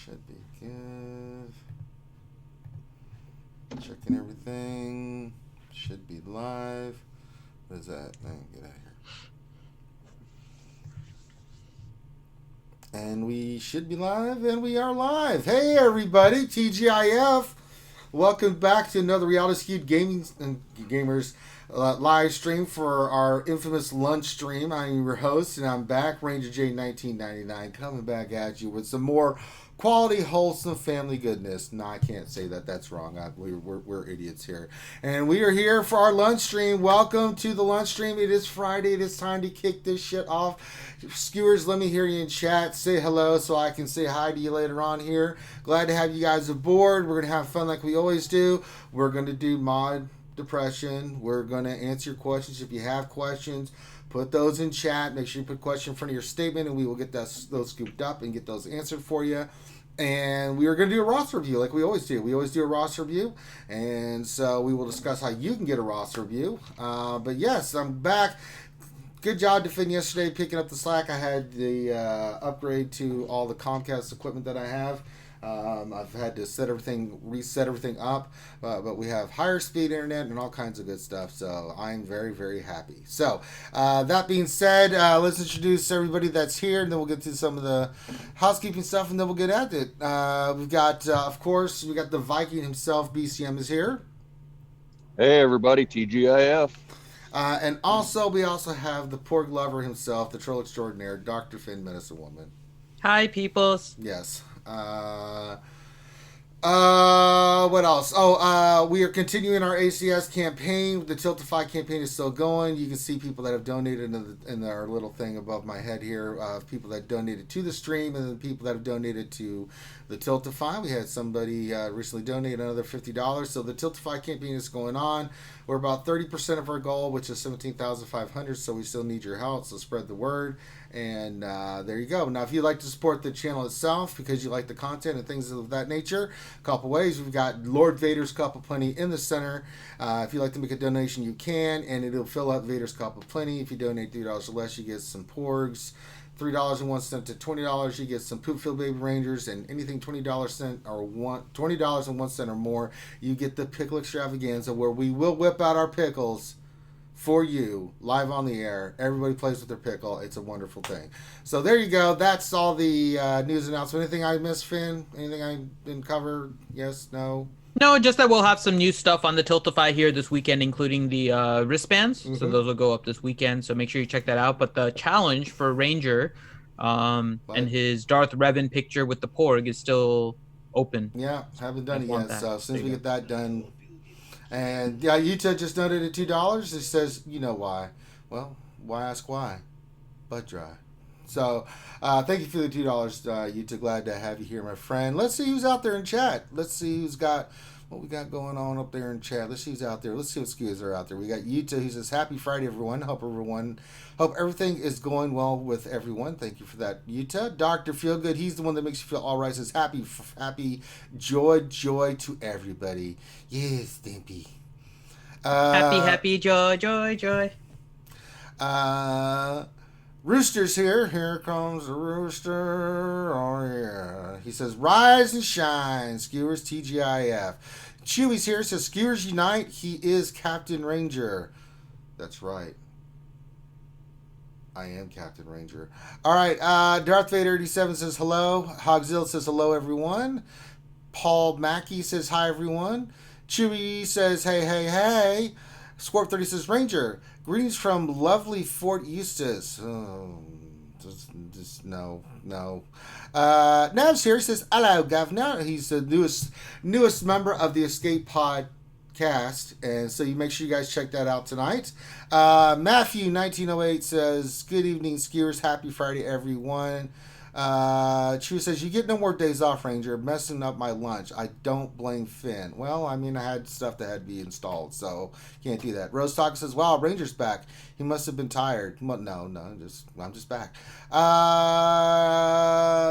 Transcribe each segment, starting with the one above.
Should be good. Checking everything. Should be live. What is that? Get out of here. And we should be live, and we are live. Hey, everybody, TGIF. Welcome back to another Reality Skewed Gamers live stream for our infamous lunch stream. I'm your host, and I'm back, Ranger J 1999, coming back at you with some more quality, wholesome family goodness. No, I can't say that. That's wrong. We're idiots here. And we are here for our lunch stream. Welcome to the lunch stream. It is Friday. It is time to kick this shit off. Skewers, let me hear you in chat. Say hello so I can say hi to you later on here. Glad to have you guys aboard. We're going to have fun like we always do. We're going to do mod depression. We're going to answer your questions. If you have questions, put those in chat. Make sure you put a question in front of your statement, and we will get those scooped up and get those answered for you. And we are going to do a roster review like we always do. We always do a roster review. And so we will discuss how you can get a roster review. But yes, I'm back. Good job defending yesterday, picking up the slack. I had the upgrade to all the Comcast equipment that I have. I've had to reset everything up, but we have higher speed internet and all kinds of good stuff, so I'm very, very happy. So, that being said, let's introduce everybody that's here, and then we'll get to some of the housekeeping stuff, and then we'll get at it. We've got, of course, we got the Viking himself, BCM is here. Hey, everybody, TGIF. And also, we also have the pork lover himself, the troll extraordinaire, Dr. Finn, Medicine Woman. Hi, peoples. Yes. What else? We are continuing our ACS campaign. The Tiltify campaign is still going. You can see people that have donated in our little thing above my head here. People that donated to the stream, and then people that have donated to the Tiltify. We had somebody recently donate another $50. So the Tiltify campaign is going on. We're about 30% of our goal, which is 17,500. So we still need your help. So spread the word. And there you go. Now, if you'd like to support the channel itself because you like the content and things of that nature, a couple ways. We've got Lord Vader's Cup of Plenty in the center. If you'd like to make a donation, you can, and it'll fill up Vader's Cup of Plenty. If you donate $3 or less, you get some porgs. $3.01 to $20, you get some Poopfield Baby Rangers, and anything $20.01 or more, you get the pickle extravaganza, where we will whip out our pickles for you live on the air. Everybody plays with their pickle. It's a wonderful thing. So there you go. That's all the news announcement. Anything I missed, Finn? Anything I didn't cover? Yes? No? No, just that we'll have some new stuff on the Tiltify here this weekend, including the wristbands. Mm-hmm. So those will go up this weekend. So make sure you check that out. But the challenge for Ranger and his Darth Revan picture with the Porg is still open. Yeah, haven't done it yet. So as soon as we get that done. And yeah, Utah just donated $2. It says, you know why. Well, why ask why? Butt dry. So, thank you for the $2, Utah. Glad to have you here, my friend. Let's see who's out there in chat. Let's see who's got what we got going on up there in chat. Let's see who's out there. Let's see what skews are out there. We got Utah who says, "Happy Friday, everyone. Hope everything is going well with everyone." Thank you for that, Utah. Dr. Feelgood, he's the one that makes you feel all right. Says, happy, joy to everybody. Yes, Dimpy. Happy, joy. Rooster's here. Here comes the rooster. Oh, yeah. He says, "Rise and shine, Skewers TGIF." Chewy's here. Says, "Skewers unite." He is Captain Ranger. That's right. I am Captain Ranger. All right. Darth Vader 87 says hello. Hogzilla says hello, everyone. Paul Mackey says hi, everyone. Chewy says hey. Scorp 30 says, "Ranger, greetings from lovely Fort Eustis." Oh, just no. Nav's here. Says, "Hello, Governor." He's the newest member of the Escape Podcast, and so you make sure you guys check that out tonight. Matthew 1908 says, "Good evening, Skewers. Happy Friday, everyone." True says, "You get no more days off, Ranger. Messing up my lunch. I don't blame Finn." Well, I mean, I had stuff that had to be installed, so can't do that. Rose Talk says, "Wow, Ranger's back. He must have been tired." Well, no, I'm just back.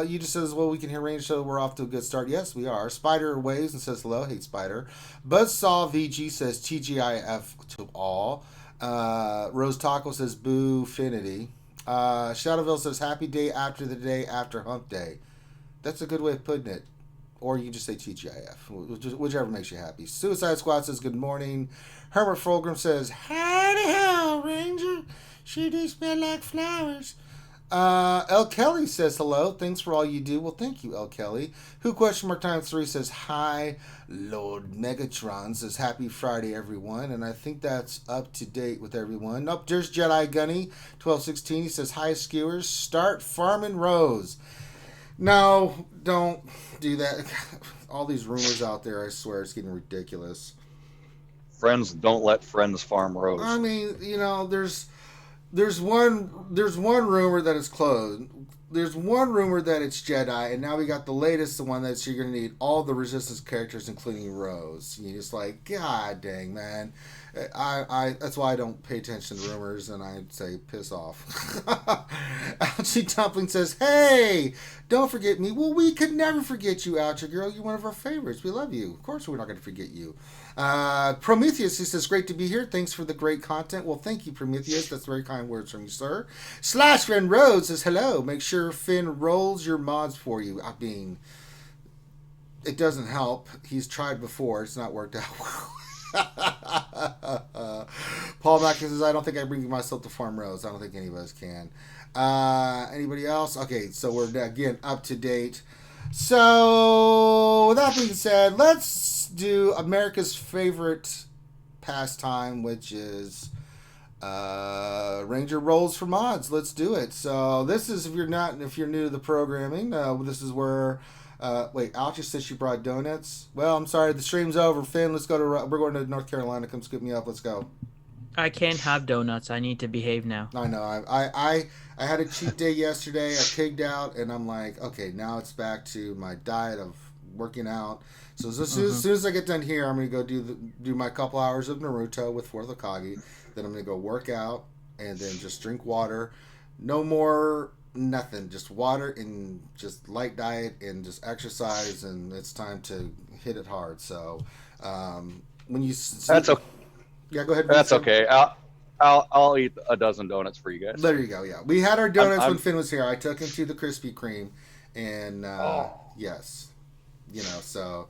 You just says, "Well, we can hear Ranger, so we're off to a good start." Yes, we are. Spider waves and says hello. Hate Spider. Buzzsaw VG says TGIF to all. Rose Taco says boo Finity. Shadowville says happy day after the day after hump day. That's a good way of putting it. Or you can just say TGIF, whichever makes you happy. Suicide Squad says good morning. Herbert Fulgrim says, howdy ho, Ranger. She do smell like flowers. L. Kelly says hello. Thanks for all you do. Well, thank you, L. Kelly. Who question mark time 3 says hi. Lord Megatron says happy Friday, everyone. And I think that's up to date with everyone. Nope, there's Jedi Gunny 1216. He says hi, skewers. Start farming Rose. No, don't do that. All these rumors out there, I swear, it's getting ridiculous. Friends don't let friends farm Rose. I mean, there's one rumor that it's closed. There's one rumor that it's Jedi, and now we got the latest, the one that you're going to need all the Resistance characters, including Rose. You're just like, God dang, man. I that's why I don't pay attention to rumors, and I say, piss off. Algie Dumpling says, hey, don't forget me. Well, we could never forget you, Algie girl. You're one of our favorites. We love you. Of course we're not going to forget you. Prometheus, he says, great to be here. Thanks for the great content. Well, thank you, Prometheus. That's very kind words from you, sir. Slash Finn Rhodes says, hello. Make sure Finn rolls your mods for you. I mean, it doesn't help. He's tried before. It's not worked out well. Paul Mack says, I don't think I bring myself to farm Rose. I don't think any of us can. Anybody else? Okay, so we're again up to date. So with that being said, let's do America's favorite pastime, which is Ranger rolls for mods. Let's do it. So this is, if you're new to the programming, this is where wait, Alchie says she brought donuts. Well, I'm sorry, the stream's over. Finn, we're going to North Carolina. Come scoop me up. Let's go. I can't have donuts. I need to behave now. I know. I had a cheat day yesterday. I pigged out, and I'm like, okay, now it's back to my diet of working out. So as soon as I get done here, I'm gonna go do my couple hours of Naruto with Fourth Hokage. Then I'm gonna go work out, and then just drink water. No more nothing, just water and just light diet and just exercise, and it's time to hit it hard. So when you that's okay. Yeah, go ahead. That's okay. I'll eat a dozen donuts for you guys. There you go. Yeah, we had our donuts when Finn was here. I took him to the Krispy Kreme, and yes, so.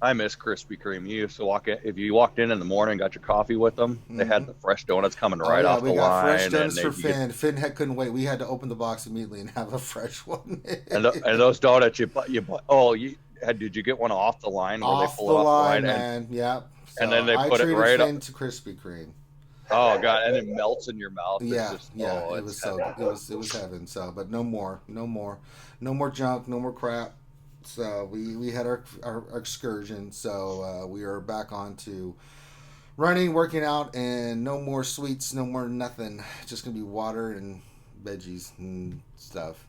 I miss Krispy Kreme. You used to walk in, if you walked in the morning and got your coffee with them, they had the fresh donuts coming right off the line. We got fresh donuts for Finn. Finn couldn't wait. We had to open the box immediately and have a fresh one. and those donuts did you get one off the line? Where they pull it off the line, man. Yeah. So and then they put it right Finn to Krispy Kreme. Oh God! And it melts in your mouth. Yeah, it was so good. It was heaven. So, but no more junk, no more crap. So we had our excursion. So we are back on to running, working out, and no more sweets, no more nothing. Just gonna be water and veggies and stuff.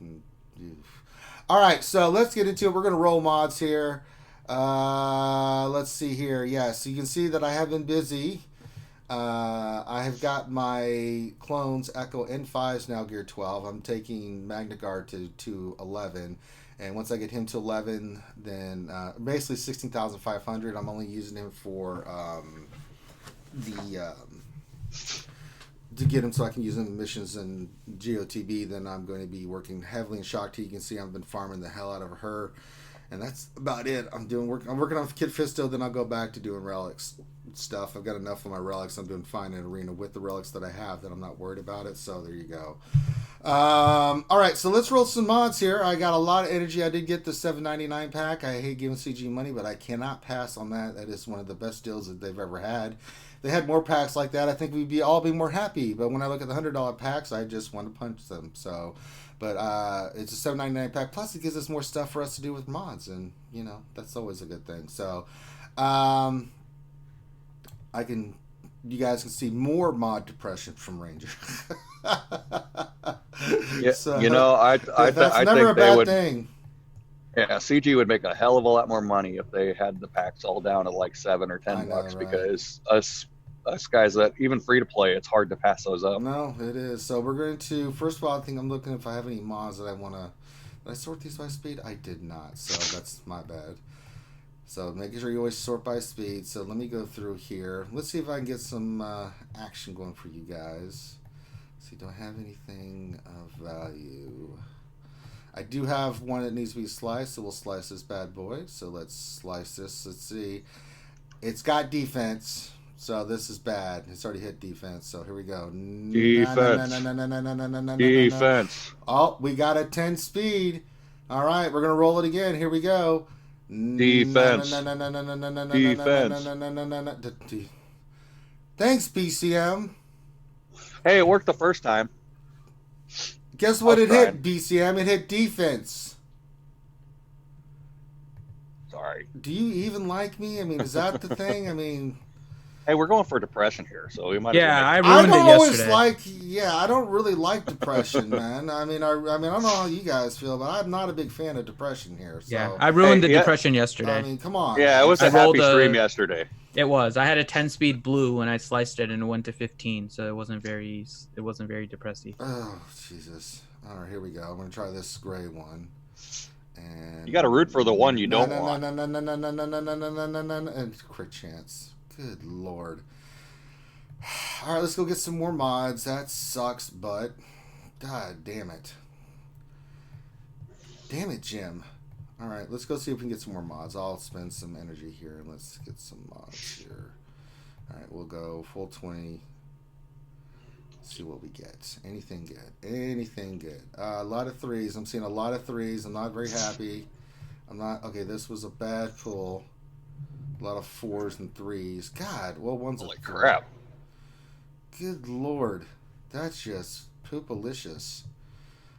All right, so let's get into it. We're gonna roll mods here. Let's see here. Yeah, so you can see that I have been busy. I have got my clones Echo N5s now gear 12. I'm taking Magna Guard to 11. And once I get him to 11, then basically 16,500. I'm only using him for to get him so I can use him in missions and GOTB. Then I'm going to be working heavily in Shock T. You can see I've been farming the hell out of her. And that's about it. I'm working on Kid Fisto, then I'll go back to doing relics stuff. I've got enough of my relics. I'm doing fine in Arena with the relics that I have that I'm not worried about it. So there you go. All right, so let's roll some mods here. I got a lot of energy. I did get the $7.99 pack. I hate giving CG money, but I cannot pass on that. That is one of the best deals that they've ever had. If they had more packs like that, I think we'd all be more happy. But when I look at the $100 packs, I just want to punch them. So, but it's a $7.99 pack. Plus, it gives us more stuff for us to do with mods, and that's always a good thing. So, you guys can see more mod depression from Ranger. Yeah, so, I never think a bad thing. Yeah, CG would make a hell of a lot more money if they had the packs all down at like $7 or $10, right? Because us guys that even free to play, it's hard to pass those up. No, it is. So we're going to, first of all, I think I'm looking if I have any mods that I want to. Did I sort these by speed? I did not, so that's my bad. So making sure you always sort by speed. So let me go through here. Let's see if I can get some action going for you guys. See, do I have anything of value? I do have one that needs to be sliced, so we'll slice this bad boy. So let's slice this. Let's see. It's got defense, so this is bad. It's already hit defense, so here we go. Defense. Defense. Oh, we got a 10 speed. All right, we're going to roll it again. Here we go. Defense. Defense. Thanks, BCM. Hey, it worked the first time. Guess what it hit, BCM? It hit defense. Sorry. Do you even like me? I mean, is that the thing? I mean... Hey, we're going for depression here, so we might. Yeah, I don't ruined it yesterday. I don't really like depression, man. I don't know how you guys feel, but I'm not a big fan of depression here. So. Yeah, I ruined the depression yesterday. I mean, come on. Yeah, it was a happy stream yesterday. It was. I had a 10-speed blue when I sliced it, and it went to 15, so it wasn't very depressing. Oh, Jesus. All right, here we go. I'm going to try this gray one. And you got to root for the one you don't want. And crit chance. Good Lord. All right, let's go get some more mods. That sucks, but God damn it. Damn it, Jim. All right, let's go see if we can get some more mods. I'll spend some energy here, and let's get some mods here. All right, we'll go full 20. Let's see what we get. Anything good? Anything good? A lot of threes. I'm seeing a lot of threes. I'm not very happy. Okay, this was a bad pull. A lot of 4s and 3s. God, well, one's holy a crap. Good Lord. That's just poopalicious.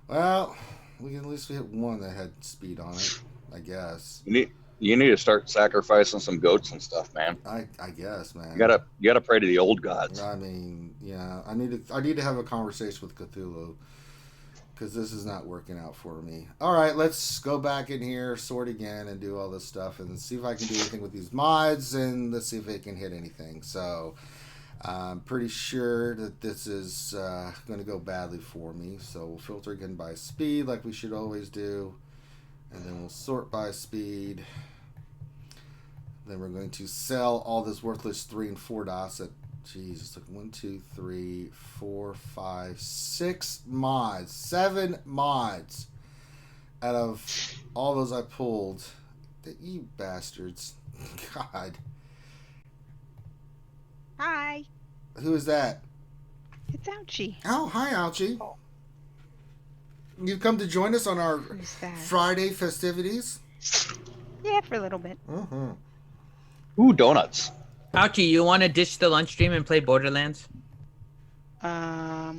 Well, we can at least hit one that had speed on it, I guess. You need to start sacrificing some goats and stuff, man. I guess, man. You gotta pray to the old gods. I mean, yeah, I need to have a conversation with Cthulhu, because this is not working out for me. All right, let's go back in here, sort again, and do all this stuff, and see if I can do anything with these mods, and let's see if it can hit anything. So I'm pretty sure that this is going to go badly for me. So we'll filter again by speed, like we should always do, and then we'll sort by speed. Then we're going to sell all this worthless 3 and 4 dots at, Jesus, like 1, 2, 3, 4, 5, 6 mods, 7 mods out of all those I pulled. You bastards. God. Hi. Who is that? It's Ouchie. Oh, hi, Ouchie. You've come to join us on our Friday festivities? Yeah, for a little bit. Mm-hmm. Ooh, donuts. Ouchie, you want to ditch the lunch stream and play Borderlands? I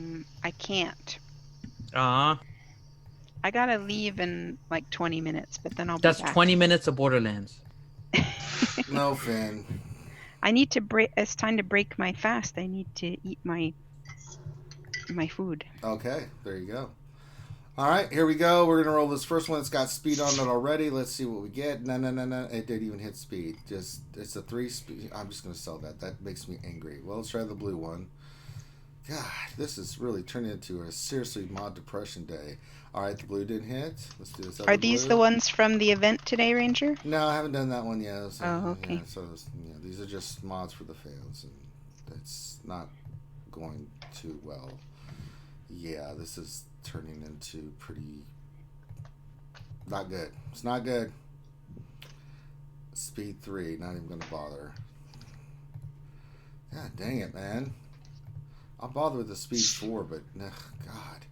can't. I gotta leave in like 20 minutes, but then I'll be That's back. 20 minutes of Borderlands. No, Finn. I need to break. It's time to break my fast. I need to eat my food. Okay, there you go. All right, here we go. We're gonna roll this first one. It's got speed on it already. Let's see what we get. No. It didn't even hit speed. It's a 3 speed. I'm just gonna sell that. That makes me angry. Well, let's try the blue one. God, this is really turning into a seriously mod depression day. All right, the blue didn't hit. Let's do this. Are these the ones from the event today, Ranger? No, I haven't done that one yet. So, okay. Yeah, so these are just mods for the fans, and it's not going too well. Yeah, this is turning into pretty not good. It's not good. Speed 3, not even gonna bother. God dang it, man. I'll bother with the speed 4, but ugh, God.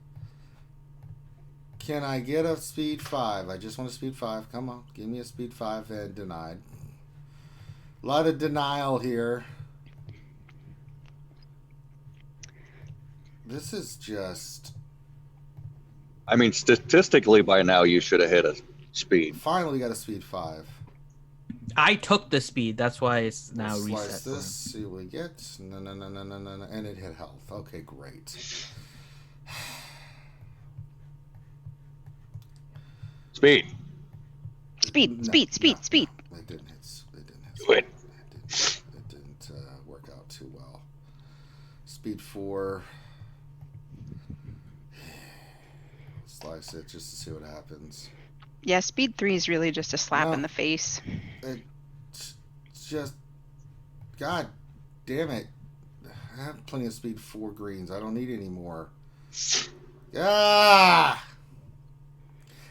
Can I get a speed 5? I just want a speed 5. Come on, give me a speed 5 and denied. A lot of denial here. This is just... I mean, statistically, by now you should have hit a speed. Finally got a speed 5. I took the speed. That's why it's now Let's reset. slice this, see what we get. No. And it hit health. Okay, great. Speed. Speed. It didn't hit. Do it. It didn't work out too well. Speed 4. Slice it just to see what happens. Yeah, speed 3 is really just a slap in the face. It's just, God damn it. I have plenty of speed 4 greens. I don't need any more. Ah!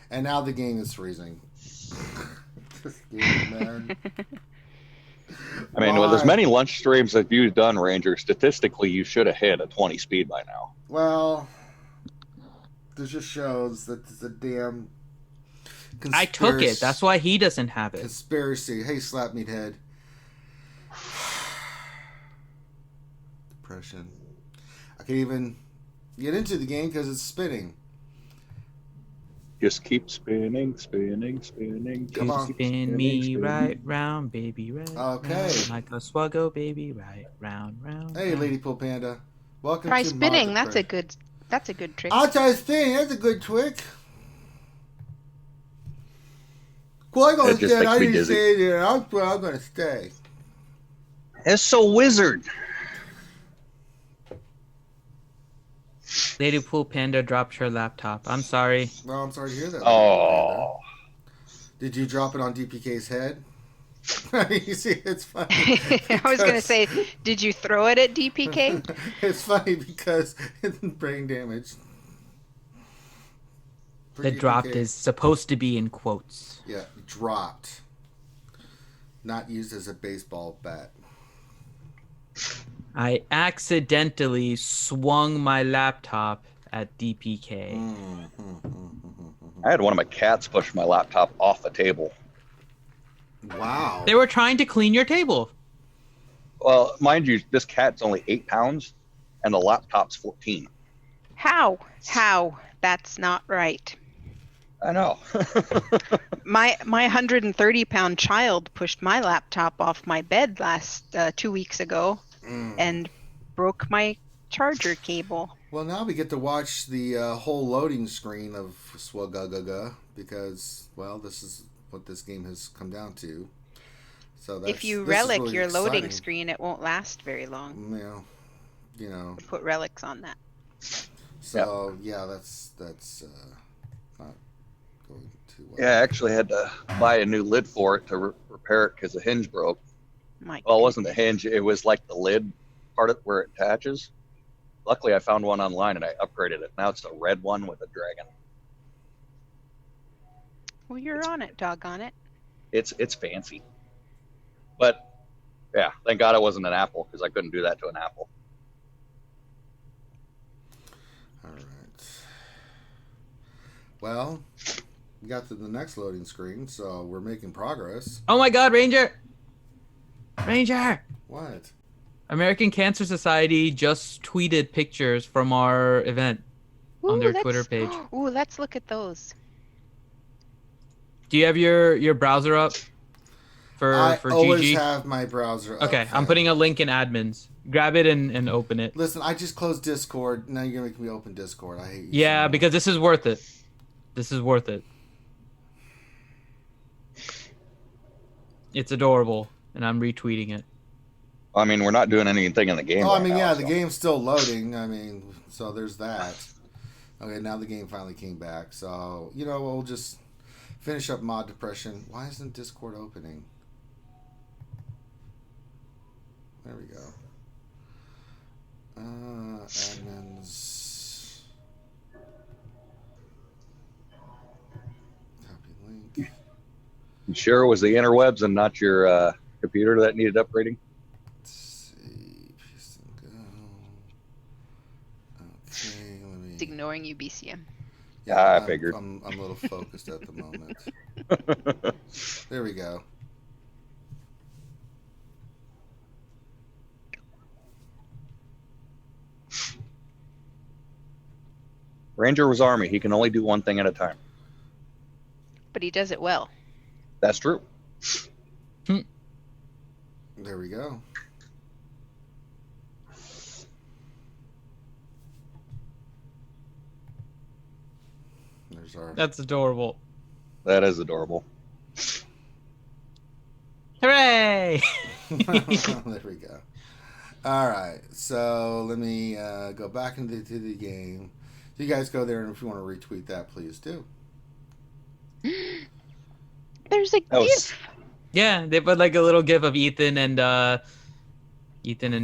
And now the game is freezing. This game, man. I mean, with as Why? many lunch streams as you've done, Ranger, statistically, you should have hit a 20 speed by now. Well, this just shows that it's a damn I took it. That's why he doesn't have it. Conspiracy. Hey, slap meat head. Depression. I can't even get into the game because it's spinning. Just keep spinning, spinning, spinning. Come on. Spin me right round, baby, right Okay. round, like a SWGOH, baby, right round, round. Hey, round. Lady Pool Panda. Welcome Try to spinning. Mod That's a Depression. good. That's a good trick. I'll try spinning. That's a good trick. Qui-Gon It just said makes I me didn't dizzy. stay there. I'm going to stay. It's so wizard. Lady Pool Panda dropped her laptop. I'm sorry. Well, I'm sorry to hear that. Oh. Did you drop it on DPK's head? You see, it's funny. I was gonna because- say, did you throw it at DPK? It's funny because it's brain damage. For The dropped DPK. is supposed to be in quotes. Yeah, dropped. Not used as a baseball bat. I accidentally swung my laptop at DPK. I had one of my cats push my laptop off the table. Wow. They were trying to clean your table. Well, mind you, this cat's only 8 pounds, and the laptop's 14. How? How? That's not right. I know. My 130-pound child pushed my laptop off my bed last 2 weeks ago and broke my charger cable. Well, now we get to watch the whole loading screen of SWGOH because, well, this is what this game has come down to. So that's, If you this is relic really your loading exciting. screen, it won't last very long. You know. Put relics on that. So yeah, that's not going too well. Yeah, I actually had to buy a new lid for it to repair it because the hinge broke. My Well, it wasn't the hinge. It was like the lid part of where it attaches. Luckily, I found one online and I upgraded it. Now it's a red one with a dragon. Well, you're on it, doggone it. It's fancy. But, yeah, thank God it wasn't an Apple because I couldn't do that to an Apple. All right. Well, we got to the next loading screen, so we're making progress. Oh my God, Ranger! Ranger! What? American Cancer Society just tweeted pictures from our event on their Twitter page. Ooh, let's look at those. Do you have your browser up for I always GG? have my browser up. Okay, I'm fam. putting a link in admins. Grab it and open it. Listen, I just closed Discord. Now you're gonna make me open Discord. I hate you. Yeah, so much. because this is worth it. This is worth it. It's adorable, and I'm retweeting it. I mean, we're not doing anything in the game. Oh, I right mean, now, yeah, so. the game's still loading. I mean, so there's that. Okay, now the game finally came back. So, you know, we'll just finish up Mod Depression. Why isn't Discord opening? There we go. Admins. Copy link. You sure it was the interwebs and not your computer that needed upgrading? Let's see. Peace and go. Okay, let me. It's ignoring you, BCM. Yeah, I I'm- figured. I'm a little focused at the moment. There we go. Ranger was Army. He can only do one thing at a time. But he does it well. That's true. There we go. There's our. That's adorable. That is adorable. Hooray! There we go. All right, so let me go back into the game. You guys go there, and if you want to retweet that, please do. There's a That was- GIF. Yeah, they put like a little gif of Ethan and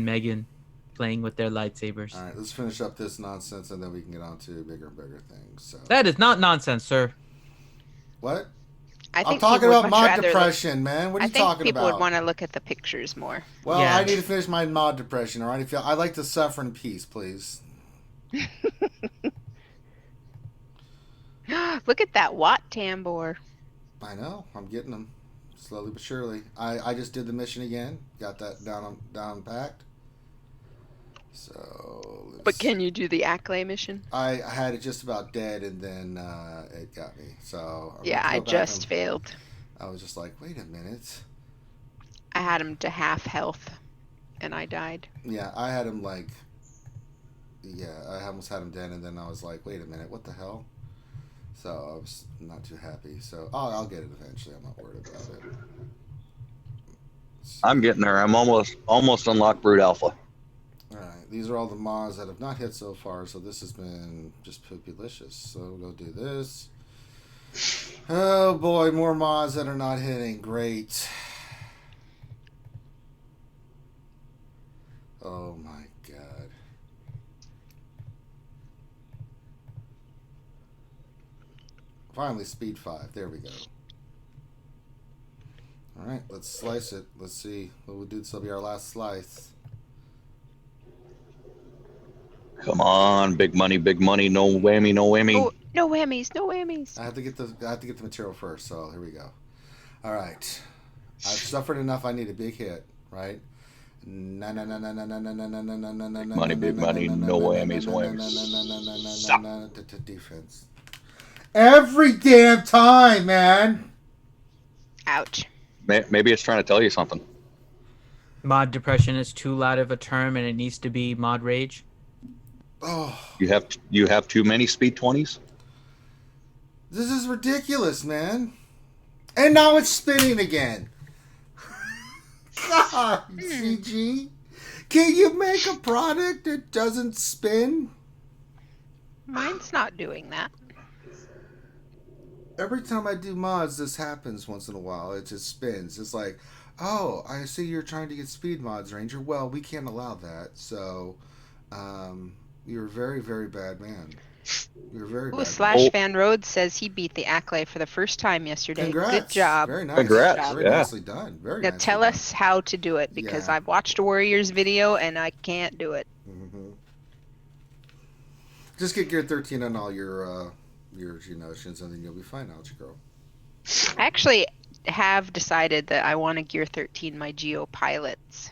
Megan. playing with their lightsabers. All right, let's finish up this nonsense, and then we can get on to bigger and bigger things. So That is not nonsense, sir. what? I I'm think talking people would about much mod rather depression, man. What are I you think talking people would about? want to look at the pictures more. Well, Yeah. I need to finish my mod depression. All right, I like to suffer in peace, please. Look at that Watt Tambor. I know. I'm getting them slowly but surely. I just did the mission again. Got that down packed. So. But can you do the Acklay mission? I had it just about dead, and then it got me. So Yeah, I just failed. I was just like, wait a minute. I had him to half health, and I died. Yeah, I had him I almost had him dead, and then I was like, wait a minute, what the hell? So I was not too happy. So I'll get it eventually. I'm not worried about it. I'm getting there. I'm almost unlocked Brood Alpha. Alright, these are all the mods that have not hit so far, so this has been just poopylicious. So we'll go do this. Oh boy, more mods that are not hitting. Great. Oh my god. Finally, speed 5. There we go. Alright, let's slice it. Let's see what we'll do. This will be our last slice. Come on, big money, no whammy, no whammy. Oh, no whammies, no whammies. I have to get the material first, so here we go. All right. I've suffered enough. I need a big hit, right? Money, big money, no whammies, Defense. Every damn time, man. Ouch. Maybe it's trying to tell you something. Mod depression is too loud of a term, and it needs to be mod rage. Oh, You have too many speed 20s? this is ridiculous, man. And now it's spinning again. God, CG. Can you make a product that doesn't spin? Mine's not doing that. Every time I do mods, this happens once in a while. It just spins. It's like, oh, I see you're trying to get speed mods, Ranger. Well, we can't allow that. So, you're a very, very bad man. You're a very Ooh, bad Slash man. Van Road says he beat the Acklay for the first time yesterday. Congrats. Good job. Very nice. Congrats, Very yeah. nicely done. Very Now nicely tell done. us how to do it, because Yeah. I've watched a Warriors video and I can't do it. Mm-hmm. Just get gear 13 on all your notions, and then you'll be fine, Algae Girl. I actually have decided that I want to gear 13 my Geo pilots.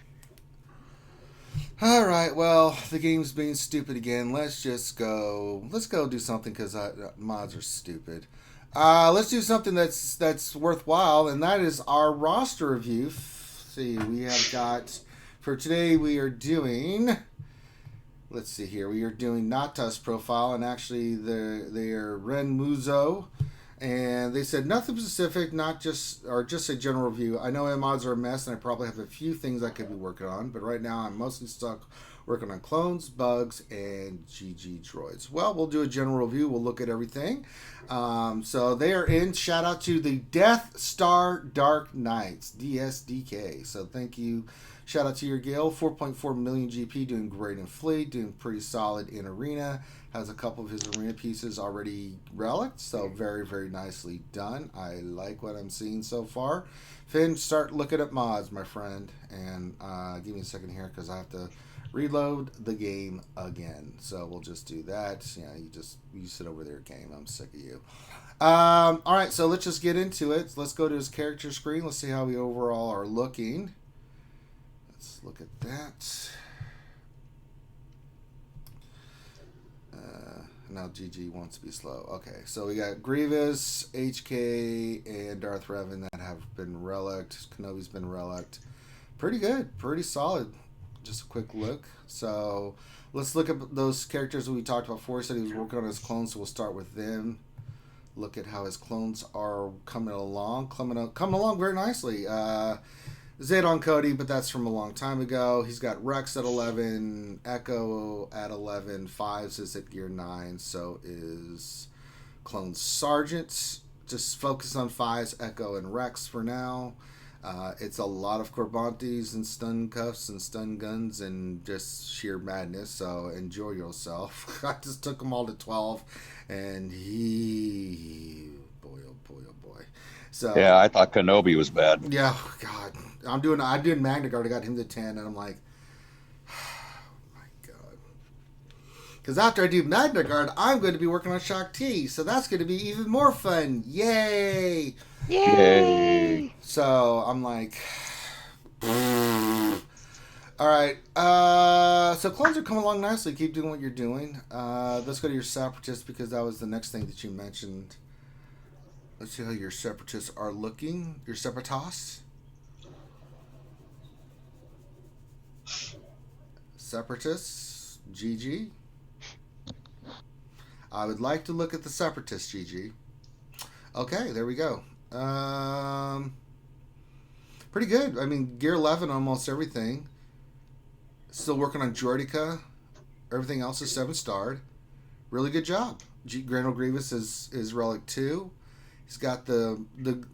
All right, well, the game's being stupid again. Let's go do something, because mods are stupid. Let's do something that's worthwhile, and that is our roster review. See, we have got, for today, we are doing, let's see here, we are doing Natas profile, and actually they are Ren Muzo. And they said nothing specific, just a general review. I know mods are a mess, and I probably have a few things I could be working on, but right now I'm mostly stuck working on clones, bugs, and GG droids. Well, we'll do a general review. We'll look at everything. So they are in. Shout out to the Death Star Dark Knights, DSDK. So thank you. Shout out to your Gale, 4.4 million GP, doing great in Fleet, doing pretty solid in Arena. Has a couple of his Arena pieces already relicked, so very, very nicely done. I like what I'm seeing so far. Finn, start looking at mods, my friend, and give me a second here because I have to reload the game again. So we'll just do that. Yeah, you sit over there, game. I'm sick of you. All right, so let's just get into it. Let's go to his character screen. Let's see how we overall are looking. Let's look at that. Now GG wants to be slow. Okay, so we got Grievous, HK, and Darth Revan that have been relicked. Kenobi's been relicked. Pretty good. Pretty solid. Just a quick look. So let's look at those characters that we talked about before. He said he was working on his clones, so we'll start with them. Look at how his clones are coming along. Coming along very nicely. Zed on Cody, but that's from a long time ago. He's got Rex at 11, Echo at 11, Fives is at gear 9, so is Clone Sergeant. Just focus on Fives, Echo, and Rex for now. It's a lot of Corbantes and stun cuffs and stun guns and just sheer madness. So enjoy yourself. I just took them all to 12, and boy, oh boy, oh boy. So yeah, I thought Kenobi was bad. Yeah, God, I'm doing Magna Guard. I got him to 10, and I'm like, because after I do Magna Guard, I'm going to be working on Shock T, so that's going to be even more fun. Yay! Yay! So I'm like, all right. So clones are coming along nicely. Keep doing what you're doing. Let's go to your separatists because that was the next thing that you mentioned. Let's see how your separatists are looking. Your separatists. Separatists. GG. I would like to look at the separatists, GG. Okay, there we go. Pretty good. I mean, Gear 11 almost everything. Still working on Jordica. Everything else is 7-starred. Really good job. Grand Grievous is Relic 2. He's got the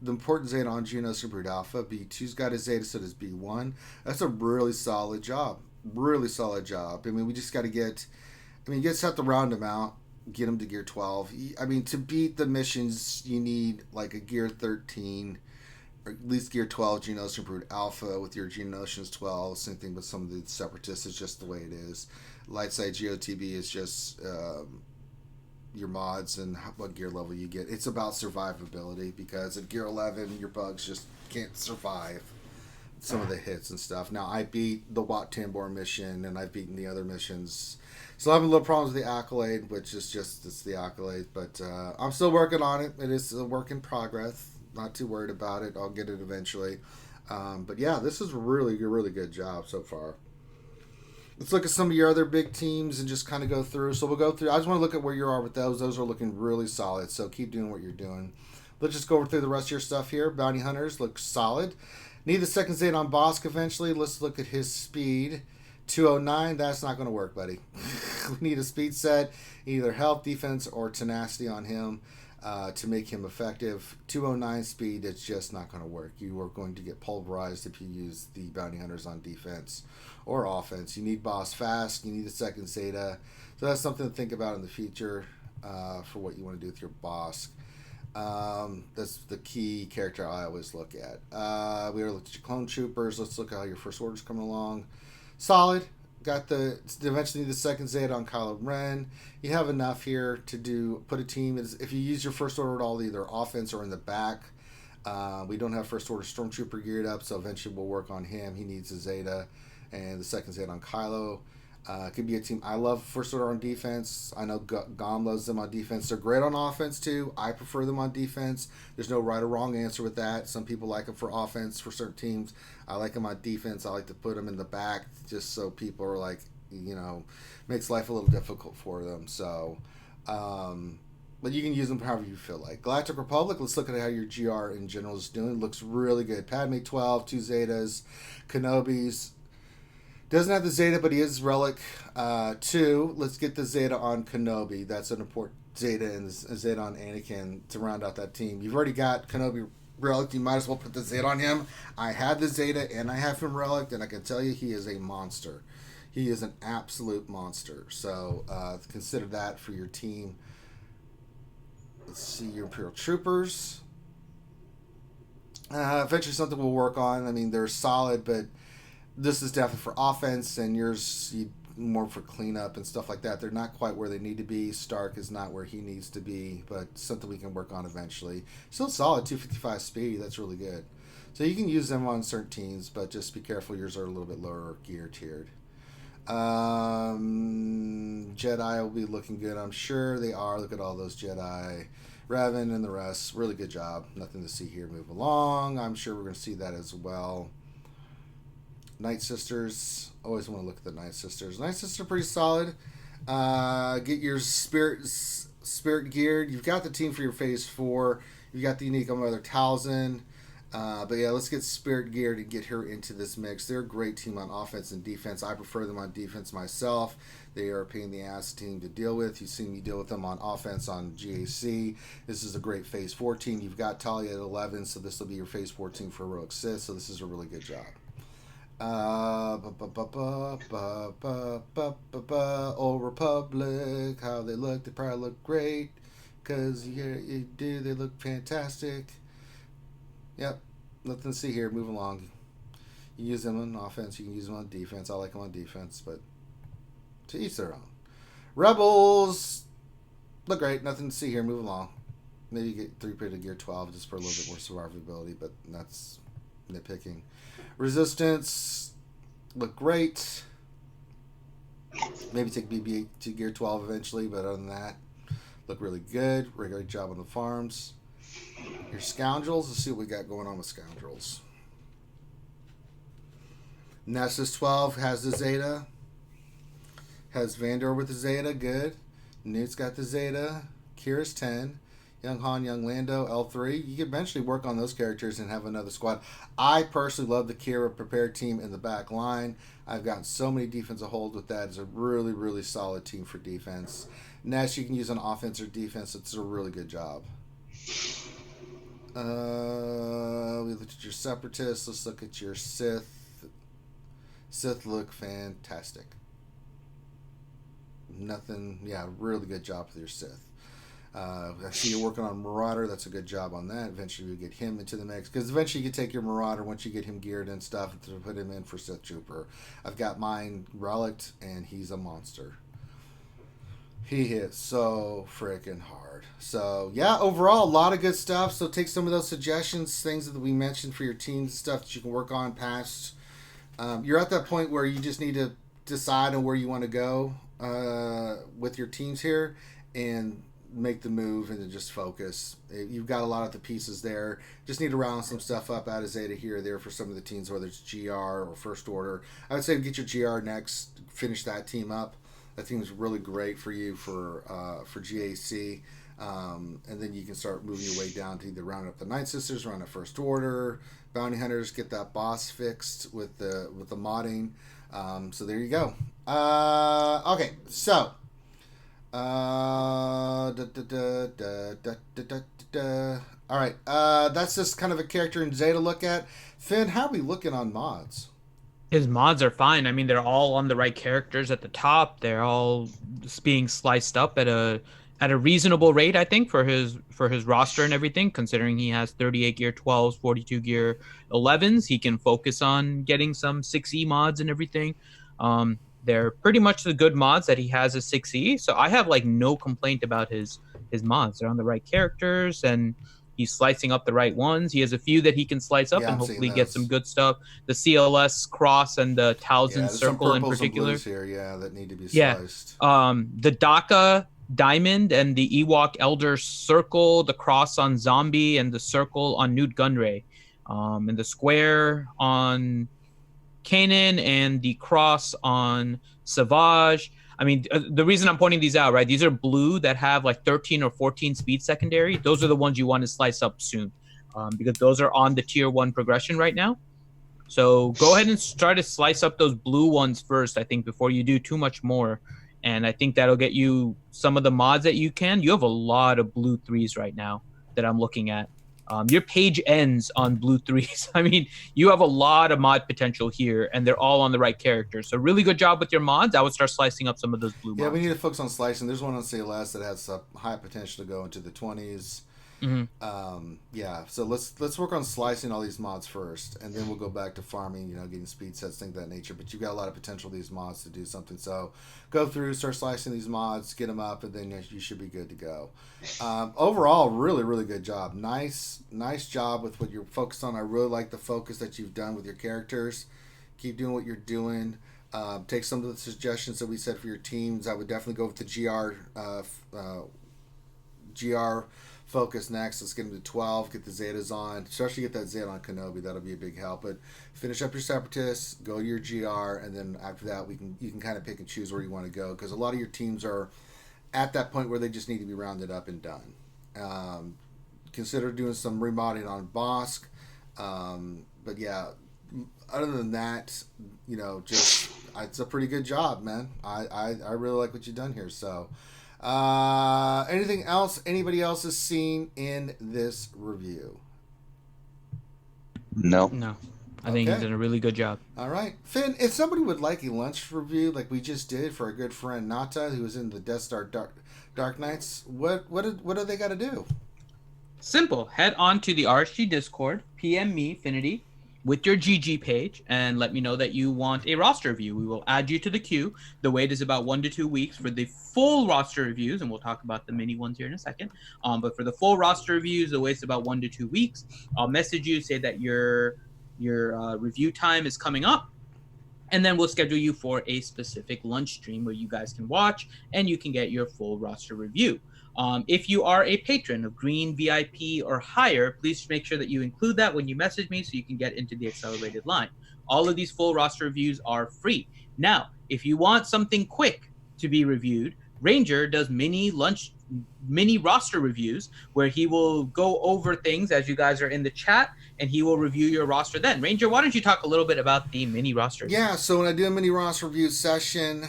important Zeta on Geonosis Brute Alpha. B2's got his Zeta, so does B1. That's a really solid job. Really solid job. I mean, we just got to get... I mean, you just have to round him out. Get him to Gear 12. I mean, to beat the missions, you need like a Gear 13, or at least Gear 12 Geonosis Brute Alpha with your Geonosis 12. Same thing with some of the Separatists. It's just the way it is. Lightside GOTB is just your mods and what gear level you get. It's about survivability because at Gear 11, your bugs just can't survive some of the hits and stuff. Now, I beat the Wat Tambor mission, and I've beaten the other missions. Still having a little problems with the Accolade, which is just, it's the Accolade. But I'm still working on it. It is a work in progress. Not too worried about it. I'll get it eventually. But yeah, this is really good job so far. Let's look at some of your other big teams and just kind of go through. So we'll go through. I just want to look at where you are with those. Those are looking really solid. So keep doing what you're doing. Let's just go through the rest of your stuff here. Bounty Hunters look solid. Need the second Zeta on Bosk eventually. Let's look at his speed. 209, that's not going to work, buddy. We need a speed set, either health, defense, or tenacity on him to make him effective. 209 speed, it's just not going to work. You are going to get pulverized if you use the Bounty Hunters on defense or offense. You need boss fast. You need a second Zeta. So that's something to think about in the future for what you want to do with your boss. That's the key character I always look at. We already looked at your clone troopers. Let's look at how your first order's coming along. Solid. Got the eventually the second Zeta on Kylo Ren. You have enough here to put a team. If you use your first order at all, either offense or in the back. We don't have first order Stormtrooper geared up, so eventually we'll work on him. He needs a Zeta and the second Zeta on Kylo. Could be a team. I love first order on defense. I know Gom loves them on defense. They're great on offense too. I prefer them on defense. There's no right or wrong answer with that. Some people like them for offense for certain teams. I like them on defense. I like to put them in the back just so people are like, makes life a little difficult for them. So, but you can use them however you feel like. Galactic Republic, let's look at how your GR in general is doing. Looks really good. Padme 12, 2 Zetas, Kenobis. Doesn't have the Zeta, but he is Relic 2. Let's get the Zeta on Kenobi. That's an important Zeta and a Zeta on Anakin to round out that team. You've already got Kenobi Relic. You might as well put the Zeta on him. I had the Zeta and I have him Relic, and I can tell you he is a monster. He is an absolute monster. So consider that for your team. Let's see your Imperial Troopers. Eventually something we'll work on. I mean, they're solid, but this is definitely for offense, and yours more for cleanup and stuff like that. They're not quite where they need to be. Stark is not where he needs to be, but something we can work on eventually. Still solid, 255 speed. That's really good. So you can use them on certain teams, but just be careful. Yours are a little bit lower gear tiered. Jedi will be looking good, I'm sure. They are. Look at all those Jedi. Revan and the rest. Really good job. Nothing to see here. Move along. I'm sure we're going to see that as well. Night Sisters. Always want to look at the Night Sisters. Night Sisters are pretty solid. Get your spirit geared. You've got the team for your phase 4. You've got the unique Mother Talzin. But yeah, let's get Spirit Gear to get her into this mix. They're a great team on offense and defense. I prefer them on defense myself. They are a pain in the ass team to deal with. You've seen me deal with them on offense on GAC. This is a great Phase 4 team. You've got Talia at 11, so this will be your Phase 4 team for Heroic Sith, so this is a really good job. Old Republic, how they look. They probably look great, because you do. They look fantastic. Yep, nothing to see here. Move along. You use them on offense. You can use them on defense. I like them on defense, but to each their own. Rebels look great. Nothing to see here. Move along. Maybe you get 3-pitted gear 12 just for a little bit more survivability, but that's nitpicking. Resistance look great. Maybe take BB-8 to gear 12 eventually, but other than that, look really good. Great job on the farms. Your Scoundrels, let's see what we got going on with Scoundrels. Nessus 12 has the Zeta. Has Vandor with the Zeta, good. Newt's got the Zeta. Kira's 10. Young Han, Young Lando, L3. You can eventually work on those characters and have another squad. I personally love the Kira prepared team in the back line. I've gotten so many defensive holds with that. It's a really, really solid team for defense. Ness you can use on offense or defense. It's a really good job. We looked at your Separatists. Let's look at your Sith. Sith look fantastic. Nothing, yeah, really good job with your Sith. I see you're working on Marauder. That's a good job on that. Eventually we get him into the mix, because eventually you can take your Marauder once you get him geared and stuff to put him in for Sith Trooper. I've got mine Relict, and he's a monster. He hits so freaking hard. So, yeah, overall, a lot of good stuff. So take some of those suggestions, things that we mentioned for your teams, stuff that you can work on past. You're at that point where you just need to decide on where you want to go with your teams here and make the move and to just focus. You've got a lot of the pieces there. Just need to round some stuff up out of Zeta here or there for some of the teams, whether it's GR or First Order. I would say get your GR next, finish that team up. That team is really great for you for GAC, and then you can start moving your way down to either round up the Night Sisters, round up First Order, Bounty Hunters, get that boss fixed with the modding. So there you go. Okay, so all right, that's just kind of a character in Zeta to look at. Finn, how are we looking on mods? His mods are fine. I mean, they're all on the right characters at the top. They're all being sliced up at a reasonable rate, I think, for his roster and everything. Considering he has 38 gear 12s, 42 gear 11s, he can focus on getting some 6E mods and everything. They're pretty much the good mods that he has as 6E. So I have like no complaint about his mods. They're on the right characters and he's slicing up the right ones. He has a few that he can slice up and hopefully get some good stuff. The CLS Cross and the Towson Circle in particular. Here, that need to be sliced. The DACA Diamond and the Ewok Elder Circle, the Cross on Zombie and the Circle on Newt Gunray. And the Square on Kanan and the Cross on Savage. I mean, the reason I'm pointing these out, right? These are blue that have like 13 or 14 speed secondary. Those are the ones you want to slice up soon, because those are on the tier 1 progression right now. So go ahead and try to slice up those blue ones first, I think, before you do too much more. And I think that'll get you some of the mods that you can. You have a lot of blue 3s right now that I'm looking at. Your page ends on blue 3s. I mean, you have a lot of mod potential here, and they're all on the right characters. So really good job with your mods. I would start slicing up some of those blue mods. Yeah, we need to focus on slicing. There's one on CLS that has high potential to go into the 20s. So let's work on slicing all these mods first, and then we'll go back to farming, getting speed sets, things of that nature. But you've got a lot of potential of these mods to do something. So go through, start slicing these mods, get them up, and then you should be good to go. Overall, really, really good job. Nice job with what you're focused on. I really like the focus that you've done with your characters. Keep doing what you're doing. Take some of the suggestions that we said for your teams. I would definitely go with the GR focus next. Let's get them to 12, get the Zetas on, especially get that Zeta on Kenobi. That'll be a big help. But finish up your Separatists, go to your GR, and then after that you can kind of pick and choose where you want to go, because a lot of your teams are at that point where they just need to be rounded up and done. Consider doing some remodding on Bosk. But yeah, other than that, just it's a pretty good job, man. I really like what you've done here. So, anything else anybody else has seen in this review? No. I think he's done a really good job. All right. Finn, if somebody would like a lunch review like we just did for our good friend Nata, who was in the Death Star Dark Knights, what do they got to do? Simple. Head on to the RSG Discord, PM me, Finity, with your GG page, and let me know that you want a roster review. We will add you to the queue. The wait is about 1 to 2 weeks for the full roster reviews, and we'll talk about the mini ones here in a second. But for the full roster reviews, the wait's about 1 to 2 weeks. I'll message you, say that your review time is coming up, and then we'll schedule you for a specific lunch stream where you guys can watch and you can get your full roster review. If you are a patron of Green, VIP, or higher, please make sure that you include that when you message me so you can get into the accelerated line. All of these full roster reviews are free. Now, if you want something quick to be reviewed, Ranger does mini roster reviews where he will go over things as you guys are in the chat, and he will review your roster then. Ranger, why don't you talk a little bit about the mini roster? Yeah, so when I do a mini roster review session,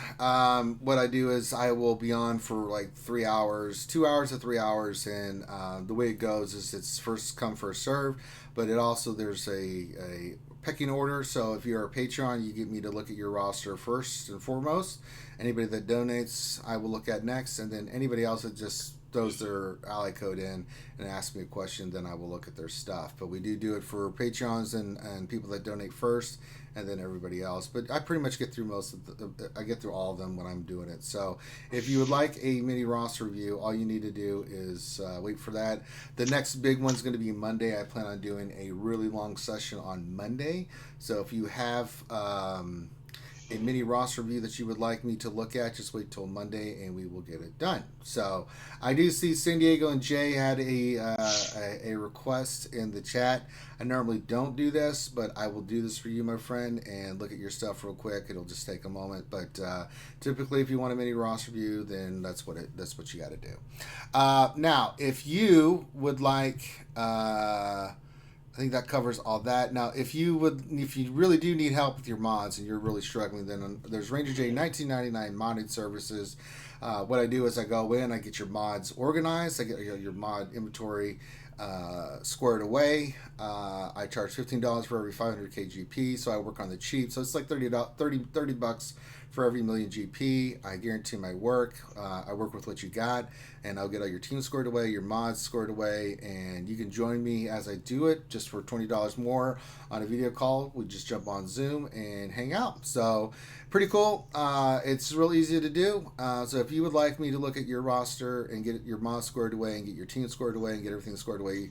what I do is I will be on for like 3 hours, 2 hours to 3 hours, and the way it goes is it's first come, first serve, but there's a pecking order. So if you're a Patreon, you get me to look at your roster first and foremost. Anybody that donates, I will look at next, and then anybody else that just throws their ally code in and asks me a question, then I will look at their stuff. But we do it for Patreons and people that donate first, and then everybody else. But I pretty much get through I get through all of them when I'm doing it. So if you would like a mini roster review, all you need to do is wait for that. The next big one's going to be Monday. I plan on doing a really long session on Monday. So if you have a mini roster review that you would like me to look at, just wait till Monday and we will get it done. So I do see San Diego and Jay had a request in the chat. I normally don't do this, but I will do this for you, my friend, and look at your stuff real quick. It'll just take a moment, but typically if you want a mini roster review, then that's what you got to do. Now if you would like I think that covers all that. Now, if you really do need help with your mods and you're really struggling, then there's Ranger J 1999 modding services. What I do is I go in, I get your mods organized, I get your mod inventory squared away. I charge $15 for every 500 KGP, so I work on the cheap. So it's like $30 for every million GP. I guarantee my work. I work with what you got, and I'll get all your team scored away, your mods scored away, and you can join me as I do it just for $20 more on a video call. We just jump on Zoom and hang out. So pretty cool. It's real easy to do. So if you would like me to look at your roster and get your mods scored away and get your team scored away and get everything scored away,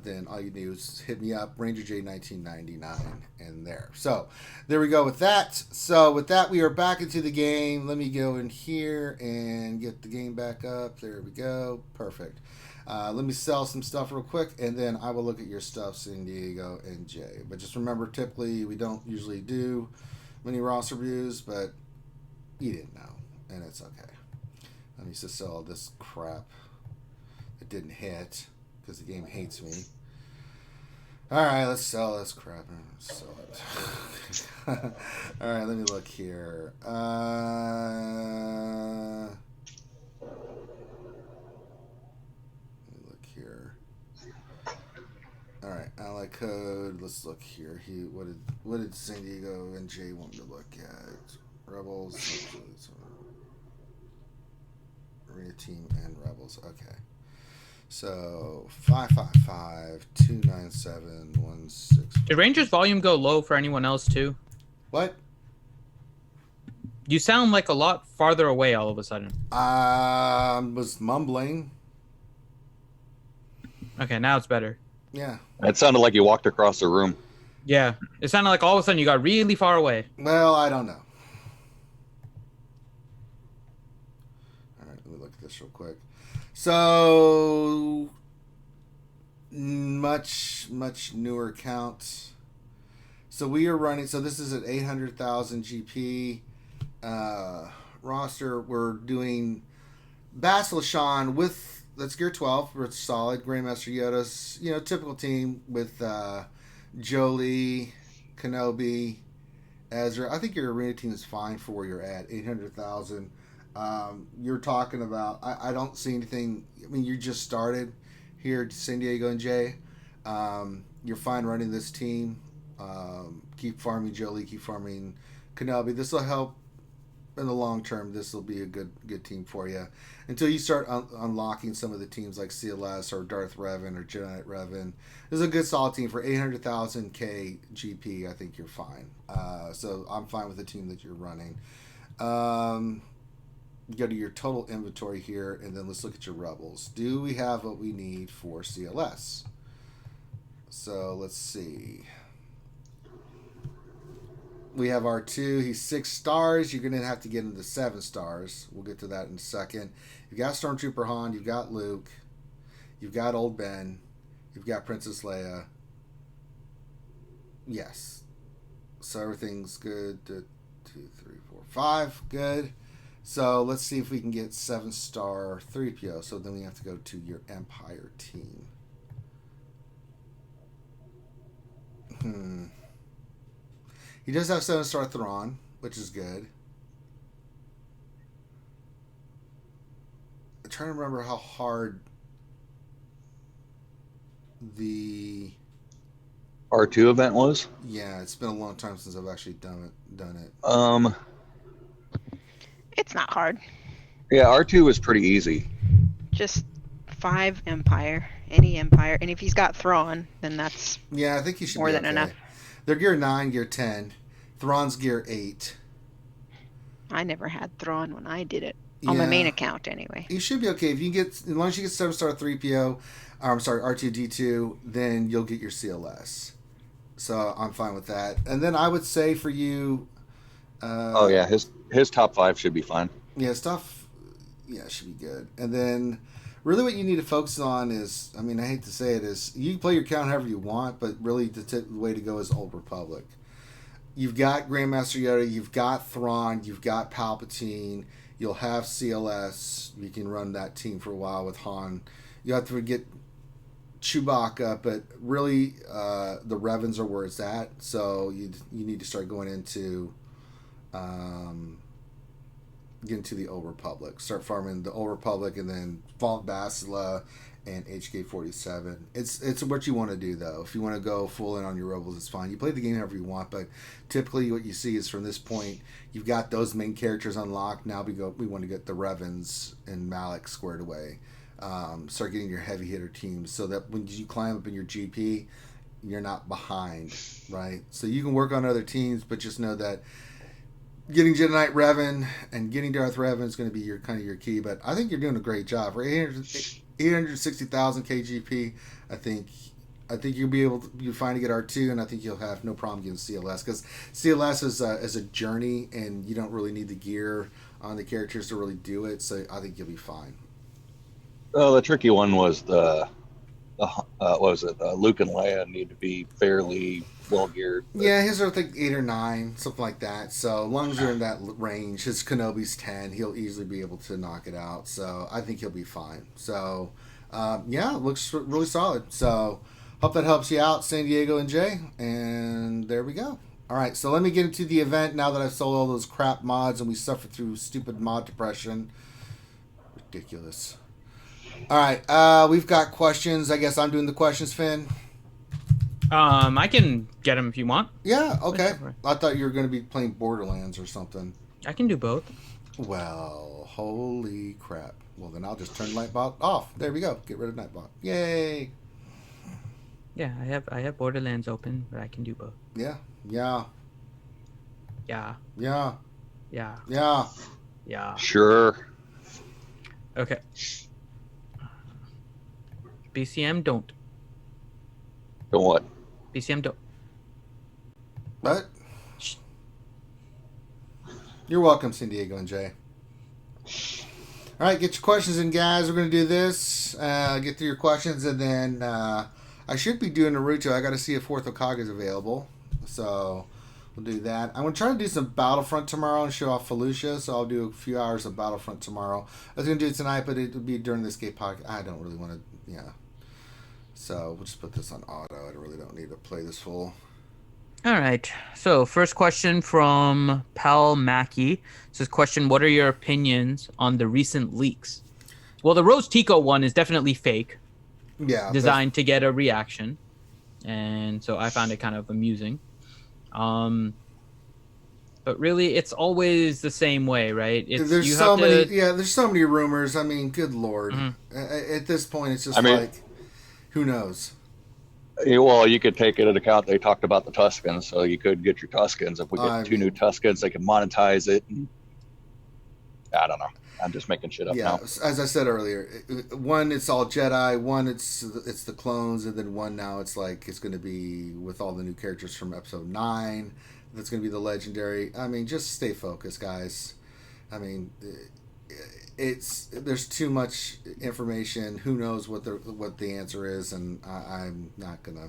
then all you do is hit me up, Ranger J 1999, and there. So there we go with that. So with that, we are back into the game. Let me go in here and get the game back up. There we go. Perfect. Let me sell some stuff real quick, and then I will look at your stuff, San Diego and Jay. But just remember, typically we don't usually do many roster reviews, but you didn't know, and it's okay. I used to sell all this crap that didn't hit because the game hates me. All right, let's sell this crap. Sell it. All right, let me look here. All right, ally code. Let's look here. What did San Diego and Jay want me to look at? Rebels, Arena Team, and Rebels. Okay. So 555-297-16. Did Ranger's volume go low for anyone else too? What? You sound like a lot farther away all of a sudden. Was mumbling. Okay, now it's better. Yeah. It sounded like you walked across the room. Yeah, it sounded like all of a sudden you got really far away. Well, I don't know. All right, let me look at this real quick. So, much newer count. So we are running, so this is at 800,000 GP roster. We're doing Basilishan with, that's Gear 12, it's solid. Grandmaster Yoda's, typical team with Jolie, Kenobi, Ezra. I think your arena team is fine for where you're at, 800,000. You're talking about. I don't see anything. I mean, you just started here at San Diego and Jay. You're fine running this team. Keep farming Jolie. Keep farming Kenobi. This will help in the long term. This will be a good team for you until you start unlocking some of the teams like CLS or Darth Revan or Jedi Knight Revan. This is a good solid team for 800,000 K GP. I think you're fine. So I'm fine with the team that you're running. Go to your total inventory here, and then let's look at your rebels. Do we have what we need for CLS? So let's see. We have R2. He's 6 stars. You're going to have to get him to 7 stars. We'll get to that in a second. You've got Stormtrooper Han. You've got Luke. You've got Old Ben. You've got Princess Leia. Yes. So everything's good. 2, 3, 4, 5. Good. So let's see if we can get 7-star 3PO. So then we have to go to your Empire team. He does have 7-star Thrawn, which is good. I'm trying to remember how hard the R2 event was. Yeah, it's been a long time since I've actually done it. It's not hard. Yeah, R2 was pretty easy. Just 5 Empire, any Empire, and if he's got Thrawn, then that's I think he should more be than okay. enough. They're gear 9, gear 10. Thrawn's gear 8. I never had Thrawn when I did it on my main account, anyway. You should be okay if you get as long as you get 7-star 3PO. I'm sorry, R2D2, then you'll get your CLS. So I'm fine with that. And then I would say for you. His top 5 should be fine. Yeah, stuff. Yeah, should be good. And then. Really what you need to focus on is, I mean, I hate to say it, is you can play your count however you want, but really the way to go is Old Republic. You've got Grandmaster Yoda, you've got Thrawn, you've got Palpatine, you'll have CLS, you can run that team for a while with Han. You have to get Chewbacca, but really the Revans are where it's at, so you need to start going into... get into the Old Republic. Start farming the Old Republic and then Vault Basila and HK-47. It's what you want to do, though. If you want to go full in on your Rebels, it's fine. You play the game however you want, but typically what you see is from this point, you've got those main characters unlocked. Now we want to get the Revans and Malak squared away. Start getting your heavy hitter teams so that when you climb up in your GP, you're not behind, right? So you can work on other teams, but just know that getting Jedi Knight Revan and getting Darth Revan is going to be your key. But I think you're doing a great job. For 860,000 KGP, I think you're fine to get R2, and I think you'll have no problem getting CLS, because CLS is a journey, and you don't really need the gear on the characters to really do it. So I think you'll be fine. Well, the tricky one was Luke and Leia need to be fairly well geared. Yeah, his are, I think, 8 or 9, something like that. So as long as you're in that range, his Kenobi's 10, he'll easily be able to knock it out. So I think he'll be fine. So it looks really solid. So hope that helps you out, San Diego and Jay. And there we go. All right, so let me get into the event now that I've sold all those crap mods and we suffered through stupid mod depression. Ridiculous. All right, we've got questions. I guess I'm doing the questions, Finn. I can get them if you want. Yeah, okay. I thought you were going to be playing Borderlands or something. I can do both. Well, holy crap. Well, then I'll just turn Nightbot off. There we go. Get rid of Nightbot. Yay. Yeah, I have Borderlands open, but I can do both. Yeah. Sure. Okay. BCM don't. Don't what? BCM don't. What? Shh. You're welcome, San Diego and Jay. All right, get your questions in, guys. We're going to do this. Get through your questions, and then I should be doing Naruto. I got to see if Fourth Hokage is available. So we'll do that. I'm going to try to do some Battlefront tomorrow and show off Felucia, so I'll do a few hours of Battlefront tomorrow. I was going to do it tonight, but it would be during the escape podcast. I don't really want to, So we'll just put this on auto. I really don't need to play this full. All right. So first question from Pal Mackey. Says, question, what are your opinions on the recent leaks? Well, the Rose Tico one is definitely fake. Yeah. Designed to get a reaction. And so I found it kind of amusing. But really, it's always the same way, right? There's so many rumors. I mean, good Lord. Mm-hmm. At this point, it's just who knows? Well, you could take it into account. They talked about the Tuscans, so you could get your Tuscans. If we get two new Tuscans, they can monetize it. I don't know. I'm just making shit up now. As I said earlier, one it's all Jedi, one it's the clones, and then one now it's going to be with all the new characters from Episode 9. That's going to be the legendary. I mean, just stay focused, guys. I mean, there's too much information. Who knows what the answer is, and I'm not gonna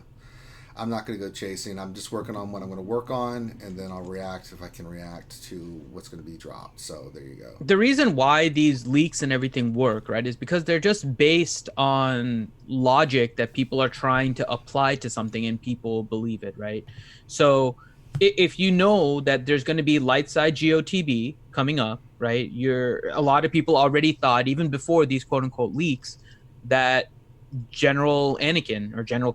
go chasing. I'm just working on what I'm gonna work on, and then I'll react if I can react to what's gonna be dropped. So there you go. The reason why these leaks and everything work, right, is because they're just based on logic that people are trying to apply to something, and people believe it, right? So if you know that there's going to be light side GOTB coming up, right? A lot of people already thought, even before these quote unquote leaks, that General Anakin or General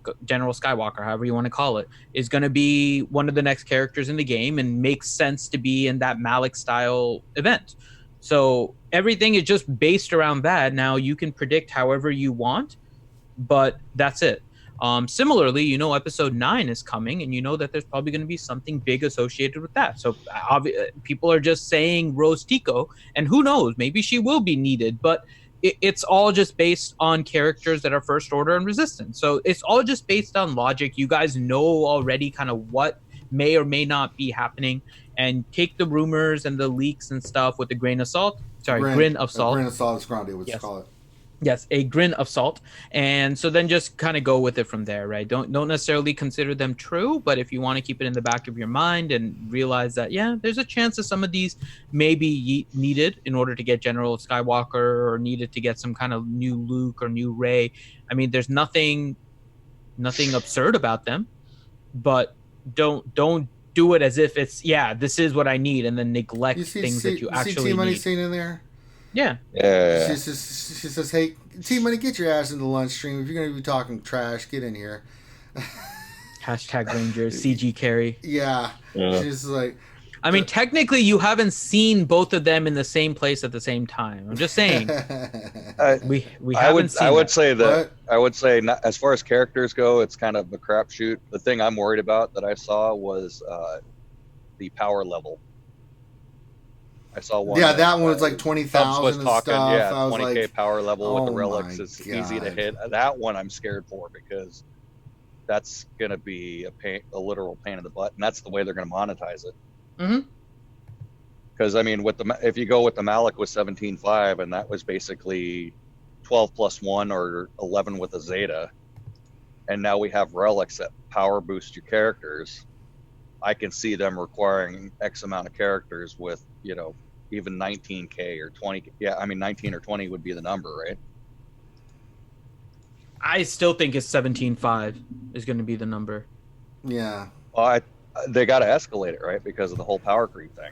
Skywalker, however you want to call it, is going to be one of the next characters in the game and makes sense to be in that Malik style event. So everything is just based around that. Now you can predict however you want, but that's it. Similarly, you know, Episode 9 is coming, and you know that there's probably going to be something big associated with that. So people are just saying Rose Tico, and who knows, maybe she will be needed, but it's all just based on characters that are First Order and Resistance. So it's all just based on logic. You guys know already kind of what may or may not be happening, and take the rumors and the leaks and stuff with a grain of salt. Grin of salt. A grain of salt is grounded, what you call it. Yes, a grain of salt. And so then just kind of go with it from there, right? Don't necessarily consider them true, but if you want to keep it in the back of your mind and realize that, yeah, there's a chance that some of these may be needed in order to get General Skywalker, or needed to get some kind of new Luke or new Rey. I mean, there's nothing absurd about them, but don't do it as if it's, this is what I need, and then neglect things that you actually need. T-Money scene in there? Yeah. She says, hey, T-Money, get your ass in the lunch stream. If you're going to be talking trash, get in here. Hashtag Rangers, CG carry. Yeah. She's like... I mean, technically, you haven't seen both of them in the same place at the same time. I'm just saying. we haven't seen I would say that. I would say, not, as far as characters go, it's kind of a crapshoot. The thing I'm worried about that I saw was the power level. I saw one. Yeah, that one was like 20,000 was talking, stuff. Yeah, 20K power level with the relics. It's God. easy to hit. That one I'm scared for, because that's going to be a literal pain in the butt, and that's the way they're going to monetize it. Because I mean, if you go with the Malik with 17.5, and that was basically 12 plus 1 or 11 with a Zeta, and now we have relics that power boost your characters. I can see them requiring X amount of characters with, you know, even 19K or 20. Yeah, I mean, 19 or 20 would be the number, right? I still think it's 17.5 is going to be the number. Yeah. Well, they got to escalate it, right? Because of the whole power creep thing.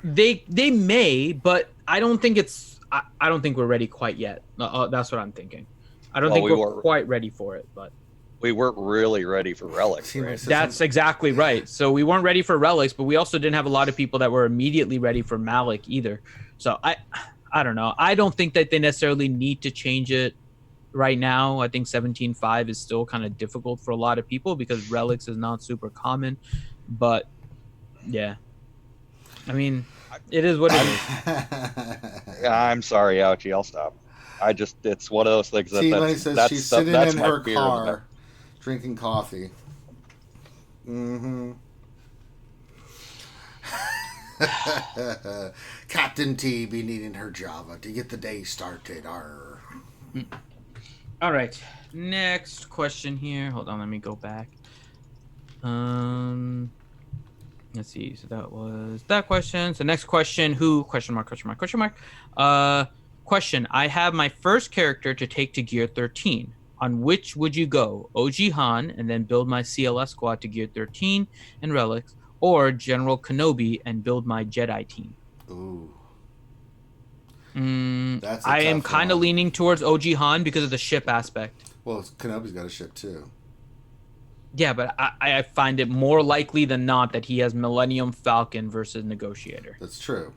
They may, but I don't think it's. I don't think we're ready quite yet. That's what I'm thinking. I don't think we're quite ready for it, but. We weren't really ready for relics, right? That's exactly right. So we weren't ready for relics, but we also didn't have a lot of people that were immediately ready for Malik either. So I don't know. I don't think that they necessarily need to change it right now. I think 17.5 is still kind of difficult for a lot of people because relics is not super common. But yeah, I mean, it is what it is. I'm sorry, Ouchie. I'll stop. It's one of those things says she's sitting in her car drinking coffee. Captain T be needing her Java to get the day started. Arr. All right. Next question here. Hold on, let me go back. Let's see. So that was that question. So next question, who? Question mark. Question. I have my first character to take to Gear 13. On which would you go? OG Han and then build my CLS squad to Gear 13 and relics, or General Kenobi and build my Jedi team? Ooh. That's a I tough am kind of one. leaning towards OG Han because of the ship aspect. Well, Kenobi's got a ship too. Yeah, but I find it more likely than not that he has Millennium Falcon versus Negotiator. That's true.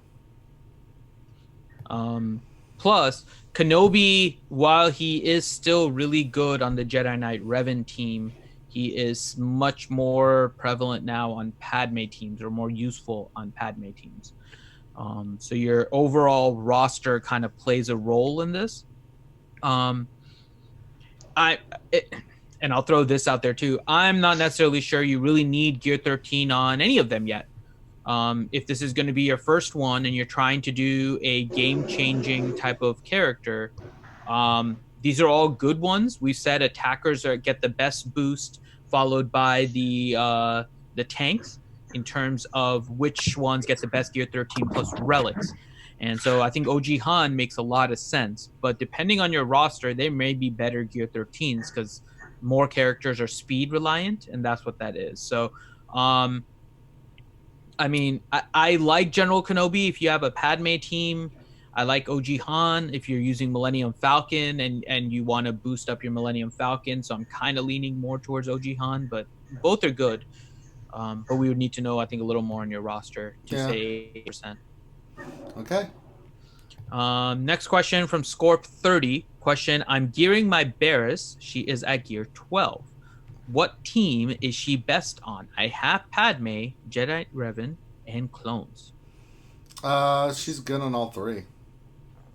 Plus, Kenobi, while he is still really good on the Jedi Knight Revan team, he is much more prevalent now on Padme teams, or more useful on Padme teams. So your overall roster kind of plays a role in this. And I'll throw this out there too. I'm not necessarily sure you really need Gear 13 on any of them yet. If this is going to be your first one and you're trying to do a game-changing type of character, these are all good ones. We've said attackers get the best boost, followed by the tanks in terms of which ones get the best Gear 13 plus relics. And so I think OG Han makes a lot of sense. But depending on your roster, there may be better Gear 13s because more characters are speed reliant, and that's what that is. So, I like General Kenobi if you have a Padme team. I like OG Han if you're using Millennium Falcon and you want to boost up your Millennium Falcon. So I'm kind of leaning more towards OG Han, but both are good. But we would need to know, I think, a little more on your roster to say 8%. Okay. Next question from Scorp30. Question: I'm gearing my Barris. She is at Gear 12. What team is she best on? I have Padme, Jedi Revan, and clones. She's good on all three.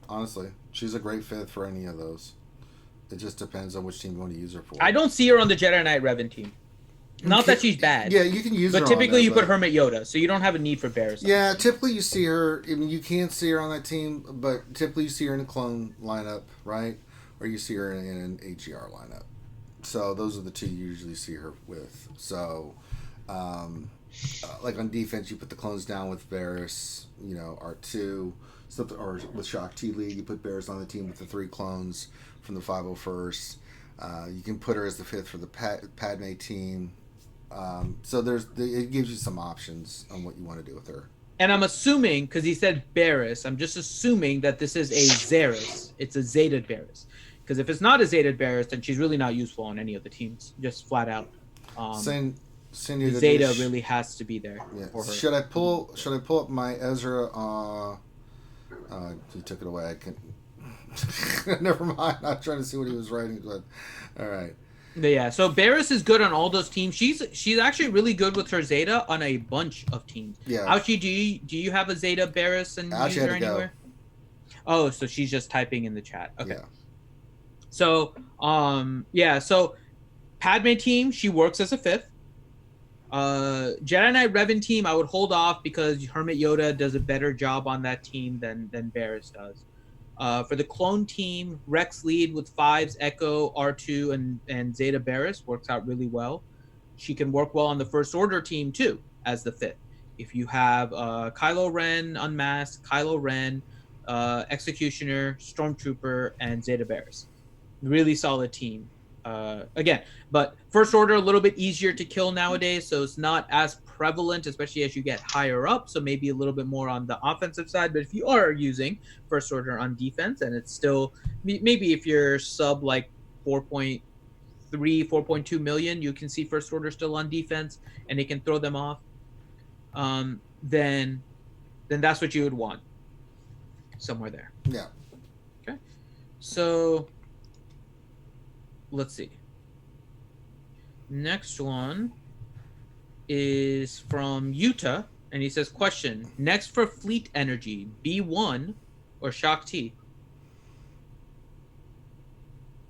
Honestly, she's a great fit for any of those. It just depends on which team you want to use her for. I don't see her on the Jedi Knight Revan team. Not that she's bad. Yeah, you can use her. But typically on you put Hermit Yoda, so you don't have a need for Barris. Yeah, typically you see her. I mean, you can see her on that team, but typically you see her in a clone lineup, right? Or you see her in an AGR lineup. So those are the two you usually see her with. So, like on defense, you put the clones down with Barris, R2, or with Shock T League, you put Barris on the team with the 3 clones from the 501st. You can put her as the 5th for the Padme team. So it gives you some options on what you want to do with her. And I'm assuming, because he said Barris, I'm just assuming that this is a Zaris. It's a Zeta Barris. Because if it's not a Zeta Barris, then she's really not useful on any of the teams. Just flat out. Zeta really has to be there for her. Should I pull up my Ezra? He took it away. I can. Never mind. I'm trying to see what he was writing, but all right. Yeah, so Barris is good on all those teams. She's actually really good with her Zeta on a bunch of teams. Yeah. Ouchie, do you have a Zeta Barris and use her anywhere? Oh, so she's just typing in the chat. Okay. Yeah. So, so Padme team, she works as a 5th. Jedi Knight Revan team, I would hold off because Hermit Yoda does a better job on that team than Barris does. For the clone team, Rex lead with 5s, Echo, R2, and Zeta Barris works out really well. She can work well on the First Order team too, as the 5th. If you have Kylo Ren Unmasked, Kylo Ren, Executioner, Stormtrooper, and Zeta Barris. Really solid team. Again, but First Order a little bit easier to kill nowadays, so it's not as prevalent, especially as you get higher up, so maybe a little bit more on the offensive side. But if you are using First Order on defense, and it's still, maybe if you're sub like 4.3, 4.2 million, you can see First Order still on defense, and it can throw them off, then that's what you would want. Somewhere there. Yeah. Okay. So let's see. Next one is from Utah, and he says, question, next for fleet energy, B1 or Shock T?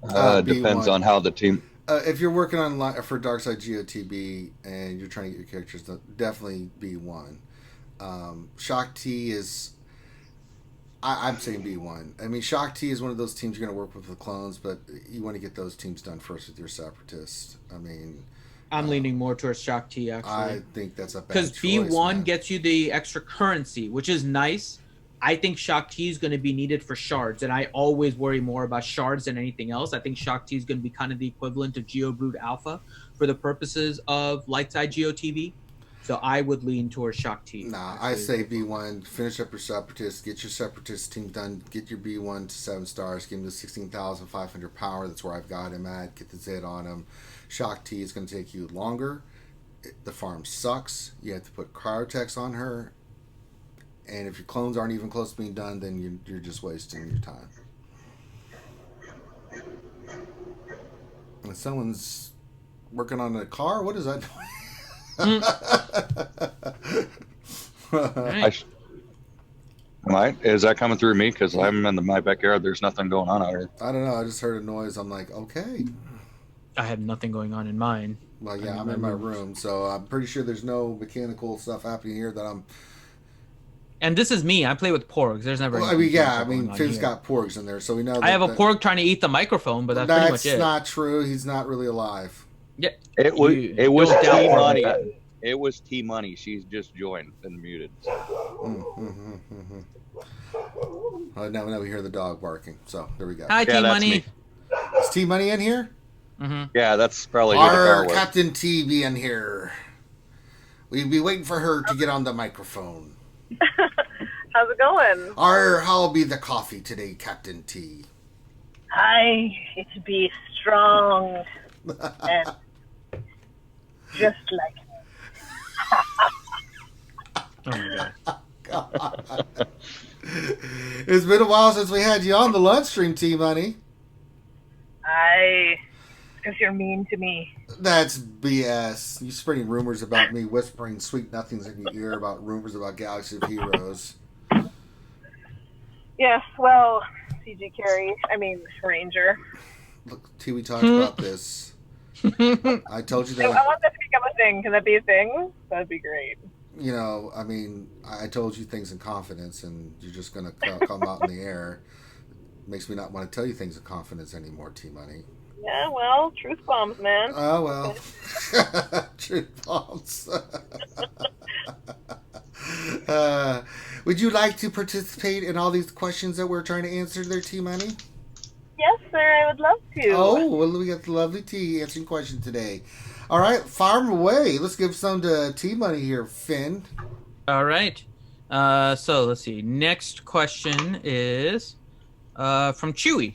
Depends on how the team... if you're working on for Darkside GOTB and you're trying to get your characters done, definitely B1. Shock T is... I'm saying B1. I mean, Shock T is one of those teams you're going to work with the clones, but you want to get those teams done first with your Separatists. I mean... I'm leaning more towards Shock T, actually. I think that's a bad choice. Because B1 gets you the extra currency, which is nice, I think Shock T is going to be needed for shards, and I always worry more about shards than anything else. I think Shock T is going to be kind of the equivalent of GeoBrood Alpha for the purposes of light side GeoTV. So I would lean towards Shock T. Nah, I say B1, finish up your Separatists, get your Separatist team done, get your B1 to 7 stars, give him the 16,500 power, that's where I've got him at, get the Z on him. Shock T is going to take you longer. The farm sucks. You have to put Cryotex on her. And if your clones aren't even close to being done, then you're just wasting your time. And someone's working on a car? What is that doing? Is that coming through me? Because I'm in my backyard. There's nothing going on out here. I don't know. I just heard a noise. I'm like, okay. I have nothing going on in mine. Well, yeah, I'm in my room, so I'm pretty sure there's no mechanical stuff happening here that I'm... And this is me. I play with porgs. There's never... Well, I mean, Finn's got porgs in there, so we know... I have a porg trying to eat the microphone, but that's pretty much it. That's not true. He's not really alive. Yeah. It was T Money. It was T Money. She's just joined and muted. Now we hear the dog barking. So there we go. Hi, T Money. Is T Money in here? Mm-hmm. Yeah, that's probably who the car was. Captain T be in here. We'd be waiting for her to get on the microphone. How's it going? How'll be the coffee today, Captain T? It be strong and just like Oh my God. It's been a while since we had you on the lunch stream, T Money. because you're mean to me. That's BS. You spreading rumors about me, whispering sweet nothings in your ear about rumors about Galaxy of Heroes. Yes, well, Ranger. Look, T, we talked about this. I told you that. I want that to become a thing. Can that be a thing? That'd be great. I told you things in confidence, and you're just going to come out in the air. Makes me not want to tell you things in confidence anymore, T-Money. Yeah, well, truth bombs, man. Oh, well. Truth bombs. Would you like to participate in all these questions that we're trying to answer there, T-Money? Yes, sir, I would love to. Oh, well, we got the lovely T answering questions today. All right, farm away. Let's give some to T-Money here, Finn. All right. So let's see. Next question is from Chewy.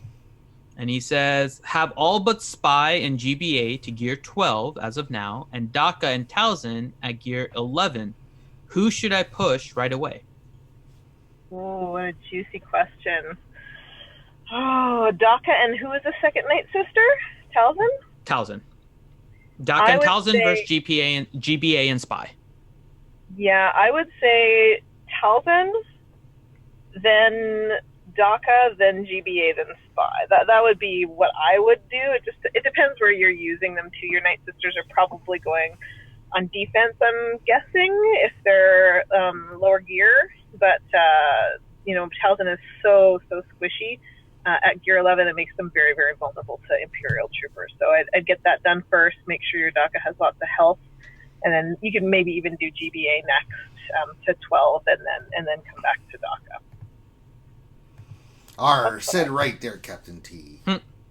And he says, have all but Spy and GBA to gear 12 as of now, and Daka and Talzin at gear 11. Who should I push right away? Oh, what a juicy question. Oh, Daka and who is the second Night Sister? Talzin? Talzin. Daka and Talzin versus GBA and Spy. Yeah, I would say Talzin, then Daka, then GBA, then Spy. That would be what I would do. It depends where you're using them to. Your Night Sisters are probably going on defense, I'm guessing, if they're lower gear. But Talzin is so squishy. At gear 11, it makes them very, very vulnerable to Imperial troopers. So I'd get that done first. Make sure your Daka has lots of health, and then you can maybe even do GBA next to 12, and then come back to Daka. Said right there, Captain T.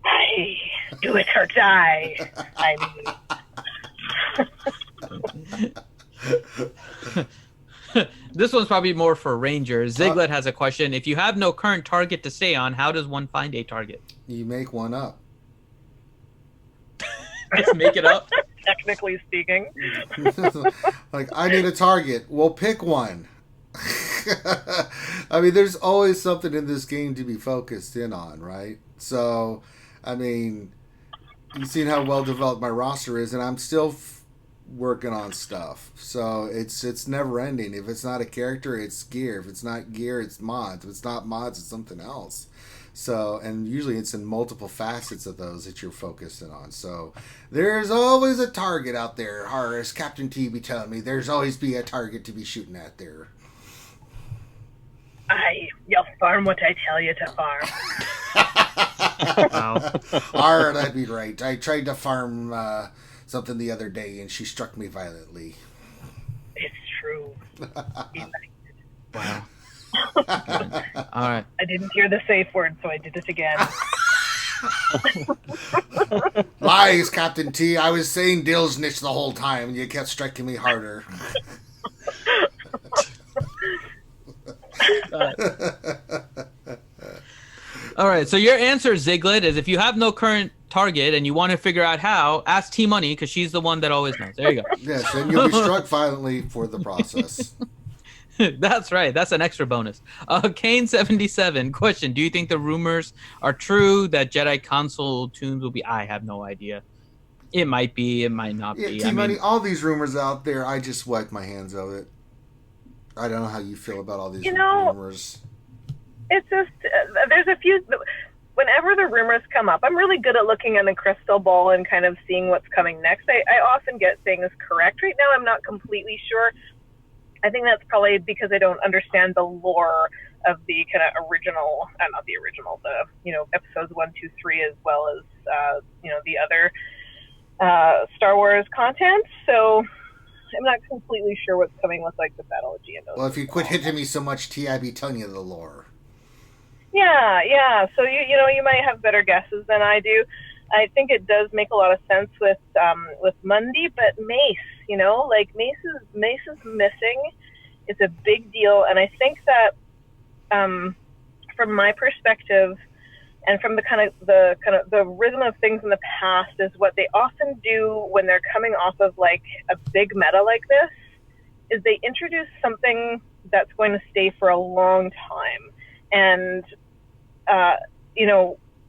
Aye, do it or die. This one's probably more for Rangers. Ziglet has a question. If you have no current target to stay on, how does one find a target? You make one up. Just make it up? Technically speaking. Like, I need a target. Well, pick one. I mean, there's always something in this game to be focused in on, right? So, I mean, you've seen how well developed my roster is, and I'm still working on stuff. So it's never ending. If it's not a character, it's gear. If it's not gear, it's mods. If it's not mods, it's something else. So, and usually it's in multiple facets of those that you're focusing on. So there's always a target out there. As Captain T be telling me, there's always be a target to be shooting at there. You'll farm what I tell you to farm. Wow. That'd be right. I tried to farm something the other day, and she struck me violently. It's true. Wow. All right. I didn't hear the safe word, so I did it again. Lies, Captain T. I was saying Dill's niche the whole time, and you kept striking me harder. All right. So your answer, Ziglet, is if you have no current target and you want to figure out how, ask T Money because she's the one that always knows. There you go. Yes, and you'll be struck violently for the process. That's right. That's an extra bonus. Kane77, question. Do you think the rumors are true that Jedi console tunes will be... I have no idea. It might be. It might not be. T-Money, all these rumors out there, I just wipe my hands of it. I don't know how you feel about all these rumors. It's just, there's a few... Whenever the rumors come up, I'm really good at looking in the crystal ball and kind of seeing what's coming next. I often get things correct. Right now, I'm not completely sure. I think that's probably because I don't understand the lore of the kind of original, not the original, the, episodes 1, 2, 3, as well as, the other Star Wars content. So I'm not completely sure what's coming with, like, the Battle of Geonosis. Well, if you quit hitting me so much, T, I'd be telling you the lore. Yeah. So, you might have better guesses than I do. I think it does make a lot of sense with Mundi, but Mace, Mace is missing. It's a big deal, and I think that from my perspective, and from the rhythm of things in the past, is what they often do when they're coming off of like a big meta like this, is they introduce something that's going to stay for a long time, and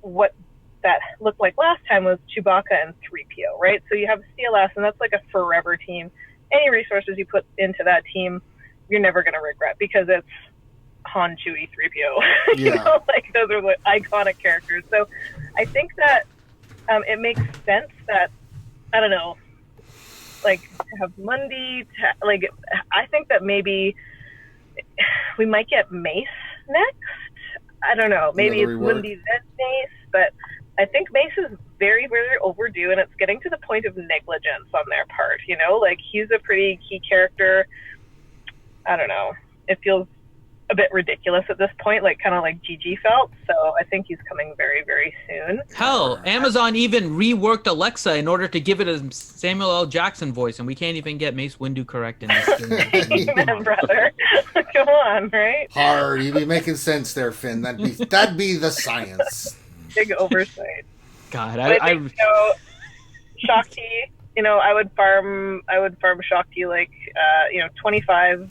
what that looked like last time was Chewbacca and 3PO, right? So you have CLS, and that's like a forever team. Any resources you put into that team, you're never going to regret, because it's Han, Chewie, 3PO. Yeah. Those are the iconic characters. So I think that it makes sense that, I don't know, like, to have Mundi, I think that maybe we might get Mace next. I don't know. Maybe it's Mundi then Mace, but I think Mace is very, very overdue, and it's getting to the point of negligence on their part. He's a pretty key character. I don't know. It feels a bit ridiculous at this point, kind of like GG felt. So I think he's coming very, very soon. Hell, Amazon even reworked Alexa in order to give it a Samuel L. Jackson voice, and we can't even get Mace Windu correct in this game. Amen, brother. Come on, right? Hard. You'd be making sense there, Finn. That'd be the science. Big oversight. God, I think, Shakti, I would farm Shakti 25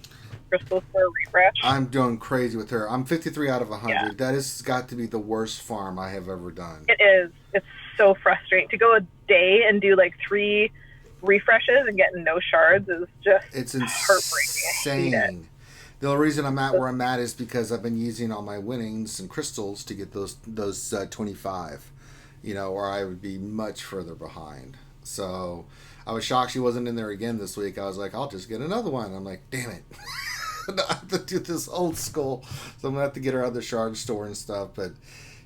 crystals for a refresh. I'm doing crazy with her. I'm 53 out of 100. Yeah. That has got to be the worst farm I have ever done. It is. It's so frustrating. To go a day and do 3 refreshes and get no shards is just heartbreaking. I hate it. The only reason I'm at where I'm at is because I've been using all my winnings and crystals to get those 25, or I would be much further behind. So I was shocked she wasn't in there again this week. I was like, I'll just get another one. I'm like, damn it. I have to do this old school. So I'm going to have to get her out of the shard store and stuff. But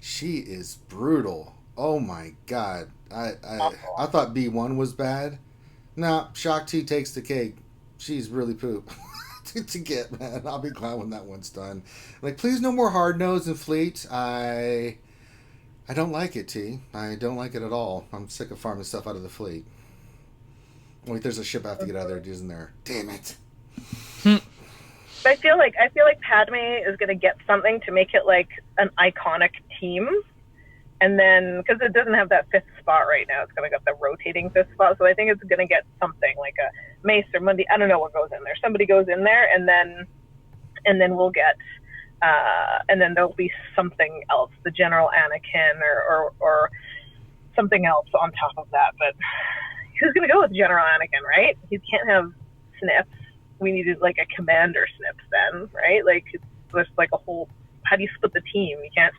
she is brutal. Oh my God. I thought B1 was bad. No, Shakti takes the cake. She's really poop. To get, man. I'll be glad when that one's done. Please no more hard nose and fleet. I don't like it, T. I don't like it at all. I'm sick of farming stuff out of the fleet. Wait, there's a ship I have to get out of there, isn't there? Damn it. I feel like Padme is going to get something to make it an iconic team. And then, because it doesn't have that 5th spot right now, it's going to get the rotating 5th spot. So I think it's going to get something like a Mace or Mundi. I don't know what goes in there. Somebody goes in there, and then we'll get, and then there'll be something else, the General Anakin or something else on top of that. But who's going to go with General Anakin, right? He can't have Snips. We needed a Commander Snips then, right? It's just a whole, how do you split the team? You can't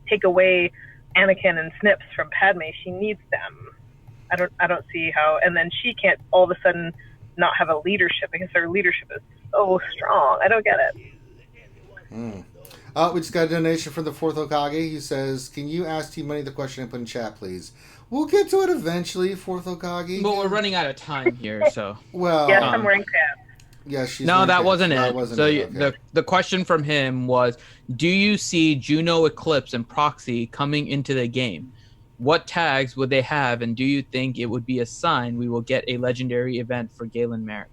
take away Anakin and Snips from Padme. She needs them. I don't see how, and then she can't all of a sudden not have a leadership because her leadership is so strong. I don't get it. We just got a donation from the 4th Hokage. He says, can you ask T-Money the question and put in chat, please? We'll get to it eventually, 4th Hokage. But we're running out of time here, so. Well, yes, I'm wearing pants. Yeah, she's No, that okay. wasn't That it. wasn't So it. Okay. the question from him was, do you see Juno Eclipse and Proxy coming into the game? What tags would they have, and do you think it would be a sign we will get a legendary event for Galen Merrick?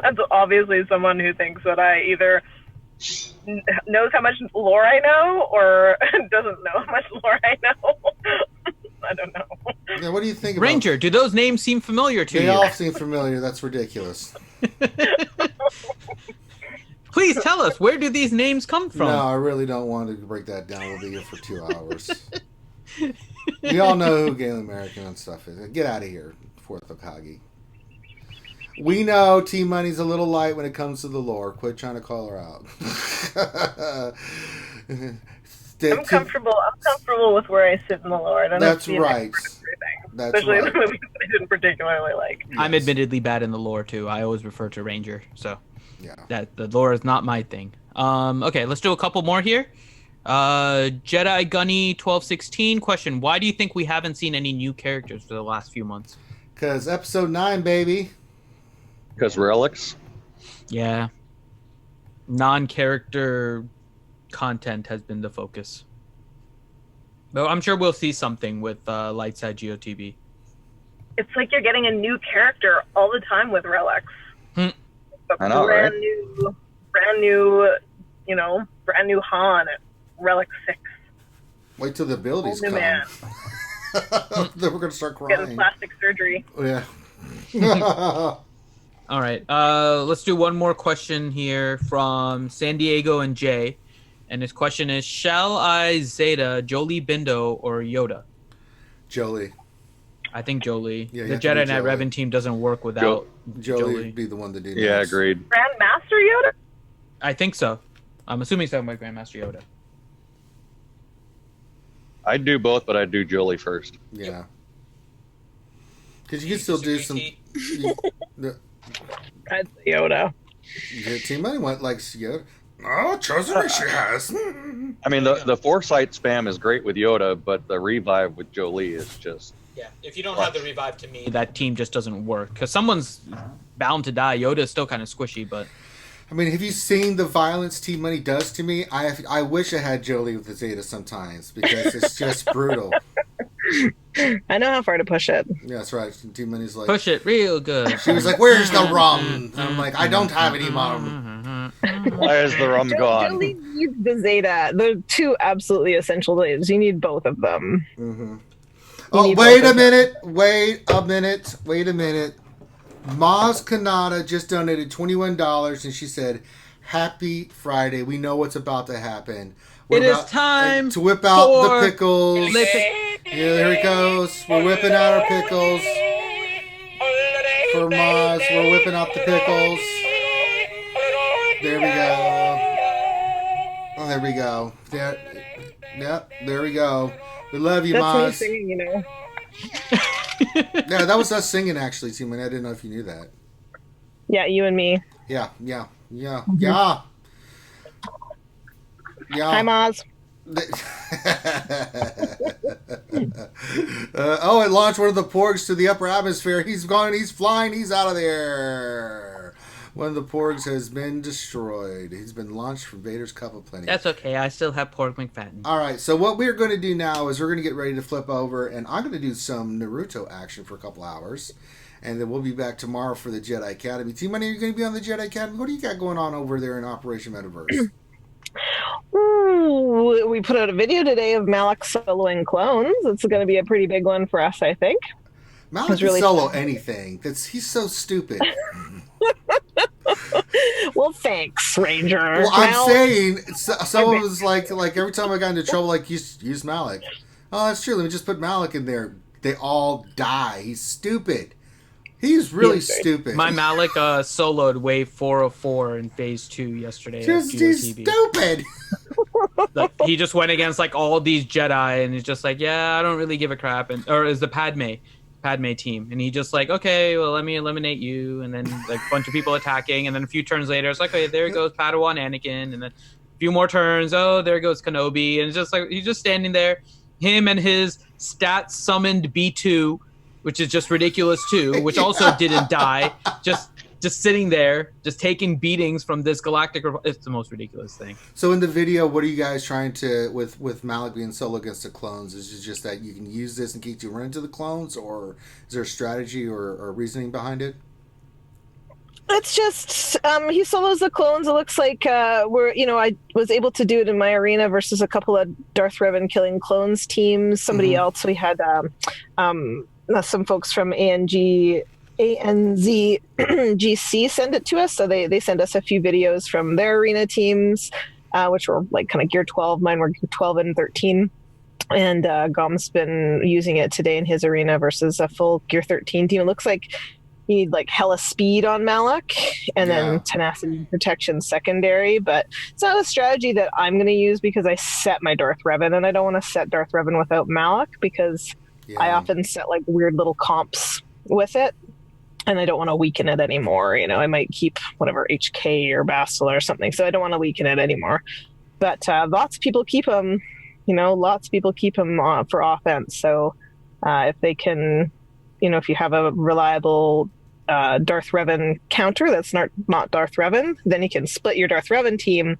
That's obviously someone who thinks that I either knows how much lore I know or doesn't know how much lore I know. I don't know. Yeah, what do you think about Ranger, do those names seem familiar to They you? all seem familiar. That's ridiculous. Please tell us, where do these names come from? No, I really don't want to break that down. We'll be here for 2 hours. We all know who Galen American and stuff is. Get out of here, Fourth Okage. We know Team Money's a little light when it comes to the lore. Quit trying to call her out. I'm comfortable with where I sit in the lore. I don't have That's to be an right. expert in everything, That's especially right. the movies that I didn't particularly like. I'm admittedly bad in the lore too. I always refer to Ranger, so Yeah. that the lore is not my thing. Okay, let's do a couple more here. Jedi Gunny 1216 question: why do you think we haven't seen any new characters for the last few months? Because episode 9, baby. Because relics. Yeah, non-character content has been the focus. Though I'm sure we'll see something with Lightside GOTB. It's like you're getting a new character all the time with relics. I know, right? Brand new, brand new Han at Relic 6. Wait till the abilities Old new come. man. Then we're going to start Getting crying. plastic surgery. Yeah. All right, let's do one more question here from San Diego and Jay. And his question is, shall I Zeta, Jolie Bindo, or Yoda? Jolie. I think Jolie. Yeah, you The have to do Jedi Knight Jolie. Revan team doesn't work without Jolie Jolie. would be the one to do Yeah, next. agreed. Grandmaster Yoda? I think so. I'm assuming so by Grandmaster Yoda. I'd do both, but I'd do Jolie first. Yeah. Because you can still do some... I'd say Yoda. Team Money went like Yoda. Oh, chosen she has. I mean, the Foresight spam is great with Yoda, but the revive with Jolie is just... Yeah, if you don't have the revive to me, that team just doesn't work. Because someone's bound to die. Yoda is still kind of squishy, but... I mean, have you seen the violence Team Money does to me? I wish I had Jolie with the Zeta sometimes, because it's just brutal. I know how far to push it. Yeah, that's right. Team Money's like... Push it real good. She was like, where's the rum? And I'm like, I don't have any rum. Where's the rum gone? Jolie needs the Zeta. They're two absolutely essential Zetas. You need both of them. Mm-hmm. You Oh, need wait both a of minute. Wait a minute. Maz Kanata just donated $21, and she said, Happy Friday. We know what's about to happen. It is time to whip out for the pickles. Yeah, there he goes. We're whipping out our pickles. For Maz, we're whipping out the pickles. There we go. Oh, there we go. Yep, there we go. We love you, That's Maz. me singing, you know. Yeah, that was us singing, actually, Team. I didn't know if you knew that. Yeah, you and me. Yeah. Mm-hmm. Hi, Hi, Maz. Oh, it launched one of the porgs to the upper atmosphere. He's gone. He's flying. He's out of there. One of the porgs has been destroyed. He's been launched from Vader's Cup of Plenty. That's okay. I still have Pork McFadden. All right. So what we're going to do now is we're going to get ready to flip over, and I'm going to do some Naruto action for a couple hours, and then we'll be back tomorrow for the Jedi Academy. Team Money, are you going to be on the Jedi Academy? What do you got going on over there in Operation Metaverse? Ooh, we put out a video today of Malik soloing clones. It's going to be a pretty big one for us, I think. Malik can solo anything. He's so stupid. Well, thanks, Ranger. Well, I'm saying, someone was like every time I got into trouble, like, use Malik. Oh, that's true. Let me just put Malik in there. They all die. He's stupid. He's really stupid. My Malik soloed wave 404 in phase 2 yesterday. Just, he's stupid. He just went against like all these Jedi, and he's just like, yeah, I don't really give a crap. Or is the Padme team, and he just like, okay, well, let me eliminate you, and then like a bunch of people attacking, and then a few turns later, it's like, okay, there goes Padawan Anakin, and then a few more turns, oh, there goes Kenobi, and it's just like he's just standing there, him and his stat summoned B2, which is just ridiculous too, which also didn't die, just just sitting there, just taking beatings from this galactic. It's the most ridiculous thing. So in the video, what are you guys trying to with Malik being solo against the clones? Is it just that you can use this in case you run into the clones, or is there a strategy or reasoning behind it? It's just he solos the clones. It looks like I was able to do it in my arena versus a couple of Darth Revan killing clones teams. Somebody else. We had some folks from ANZGC send it to us. So they send us a few videos from their arena teams, which were like kind of Gear 12. Mine were Gear 12 and 13. And Gom's been using it today in his arena versus a full Gear 13 team. It looks like you need like hella speed on Malak and then tenacity and protection secondary, but it's not a strategy that I'm going to use because I set my Darth Revan, and I don't want to set Darth Revan without Malak because I often set like weird little comps with it, and I don't want to weaken it anymore. I might keep whatever HK or Bastila or something, so I don't want to weaken it anymore. But lots of people keep them, for offense. So if they can, if you have a reliable Darth Revan counter that's not Darth Revan, then you can split your Darth Revan team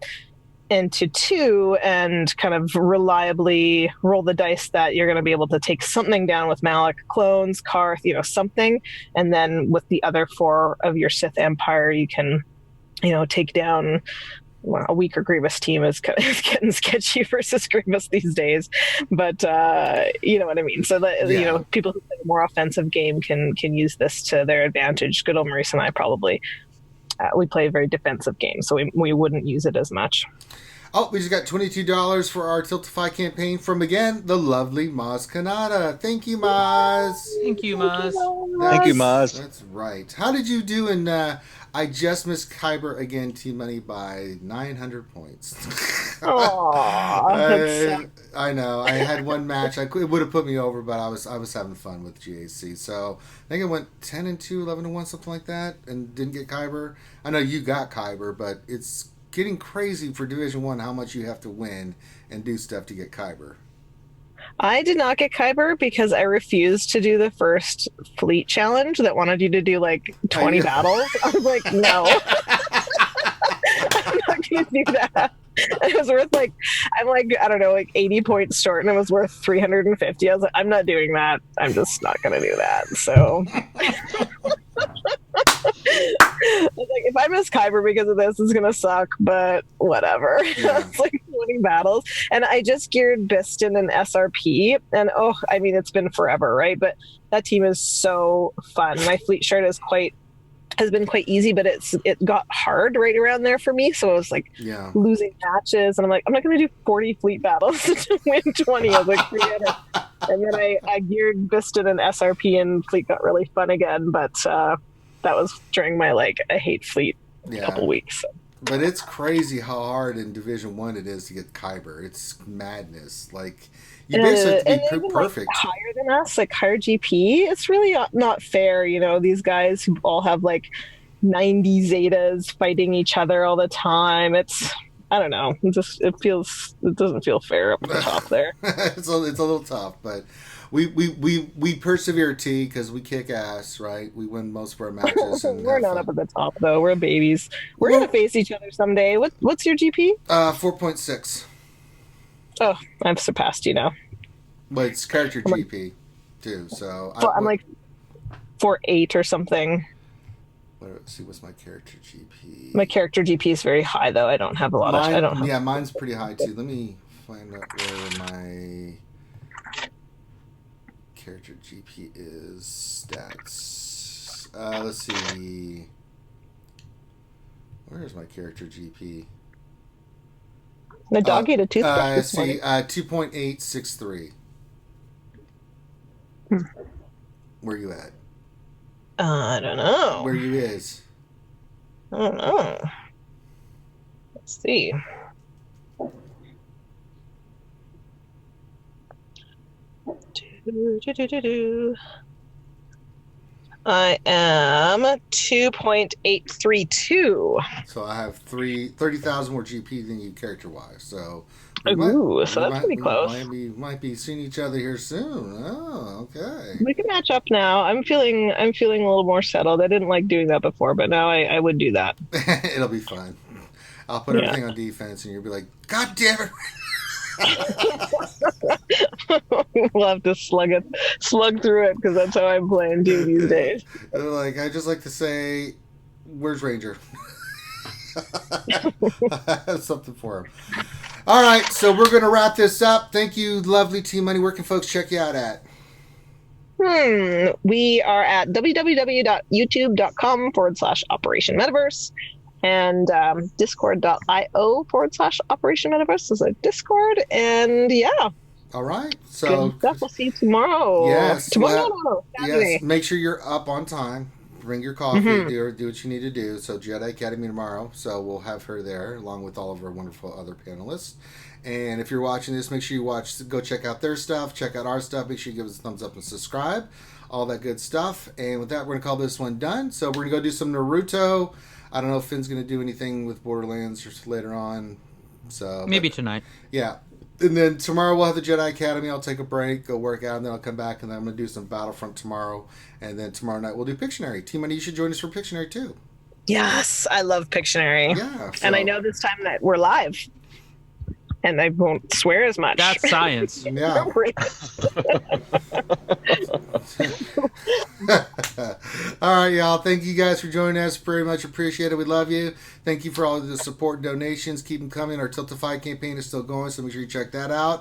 into two and kind of reliably roll the dice that you're going to be able to take something down with Malak, clones, Karth, something. And then with the other four of your Sith Empire, you can, take down. Well, a weaker Grievous team is getting sketchy versus Grievous these days, but you know what I mean. So that people who play a more offensive game can use this to their advantage. Good old Maurice and I probably we play a very defensive game, so we wouldn't use it as much. Oh, we just got $22 for our Tiltify campaign from, again, the lovely Maz Kanata. Thank you, Maz. Thank you, Maz. Thank you, Maz. That's right. How did you do in I just missed Kyber again, Team Money, by 900 points. Aww, I know. I had one match. It would have put me over, but I was having fun with GAC. So I think I went 10-2, 11-1, something like that, and didn't get Kyber. I know you got Kyber, but it's getting crazy for Division 1 how much you have to win and do stuff to get Kyber. I did not get Kyber because I refused to do the first fleet challenge that wanted you to do like 20 battles. I was like, no. I'm not going to do that. It was worth I don't know, 80 points short, and it was worth 350. I was like, I'm not doing that. I'm just not going to do that. So I was like, if I miss Kyber because of this, it's going to suck, but whatever. Yeah. It's like 20 battles. And I just geared Biston and SRP, and it's been forever, right? But that team is so fun. My fleet shard has been quite easy, but it got hard right around there for me. So I was like losing matches, and I'm like, I'm not going to do 40 fleet battles to win 20. I was like, forget it. And then I geared Biston and SRP, and fleet got really fun again. But that was during my I hate fleet couple weeks. So. But it's crazy how hard in Division 1 it is to get Kyber. It's madness. You basically have to be perfect. Higher than us, higher GP. It's really not fair. These guys who all have 90 Zetas fighting each other all the time. I don't know. It doesn't feel fair up at the top there. It's a little tough, but we persevere, T, because we kick ass, right? We win most of our matches. And we're not up at the top though. We're babies. We're gonna face each other someday. What's your GP? 4.6. Oh, I've surpassed you now. But it's character GP too, so I'm 4.8 or something. Let's see, what's my character GP? My character GP is very high, though. I don't have a lot of. Yeah, mine's pretty high too. Let me find out where my character GP is. Stats. Let's see. Where's my character GP? The dog ate a toothbrush. See, 2.863. Where you at? I don't know. Where you is? I don't know. Let's see. I am 2.832. So I have 30,000 more GP than you character-wise. So Ooh, so that's pretty close. Might be seeing each other here soon. Oh, okay. We can match up now. I'm feeling a little more settled. I didn't like doing that before, but now I would do that. It'll be fun. I'll put everything on defense, and you'll be like, "God damn it!" We'll have to slug through it because that's how I'm playing too these days. Like I just like to say, "Where's Ranger?" I have something for him. All right, so we're going to wrap this up. Thank you, lovely Team Money. Where can folks check you out at? We are at www.youtube.com/Operation Metaverse and discord.io/Operation Metaverse is a Discord. And yeah. All right. So good stuff. We'll see you tomorrow. Yes. Tomorrow. Saturday. Yes. Make sure you're up on time. Bring your coffee, do what you need to do. So Jedi Academy tomorrow. So we'll have her there along with all of our wonderful other panelists. And if you're watching this, make sure you go check out their stuff, check out our stuff. Make sure you give us a thumbs up and subscribe. All that good stuff. And with that, we're going to call this one done. So we're going to go do some Naruto. I don't know if Finn's going to do anything with Borderlands or later on. So maybe tonight. Yeah. And then tomorrow we'll have the Jedi Academy. I'll take a break, go work out, and then I'll come back, and then I'm going to do some Battlefront tomorrow. And then tomorrow night we'll do Pictionary. Team Money, you should join us for Pictionary too. Yes, I love Pictionary. Yeah. And I know this time that we're live. And I won't swear as much. That's science. Yeah. All right, y'all. Thank you guys for joining us. Very much appreciated. We love you. Thank you for all of the support and donations. Keep them coming. Our Tiltify campaign is still going, so make sure you check that out.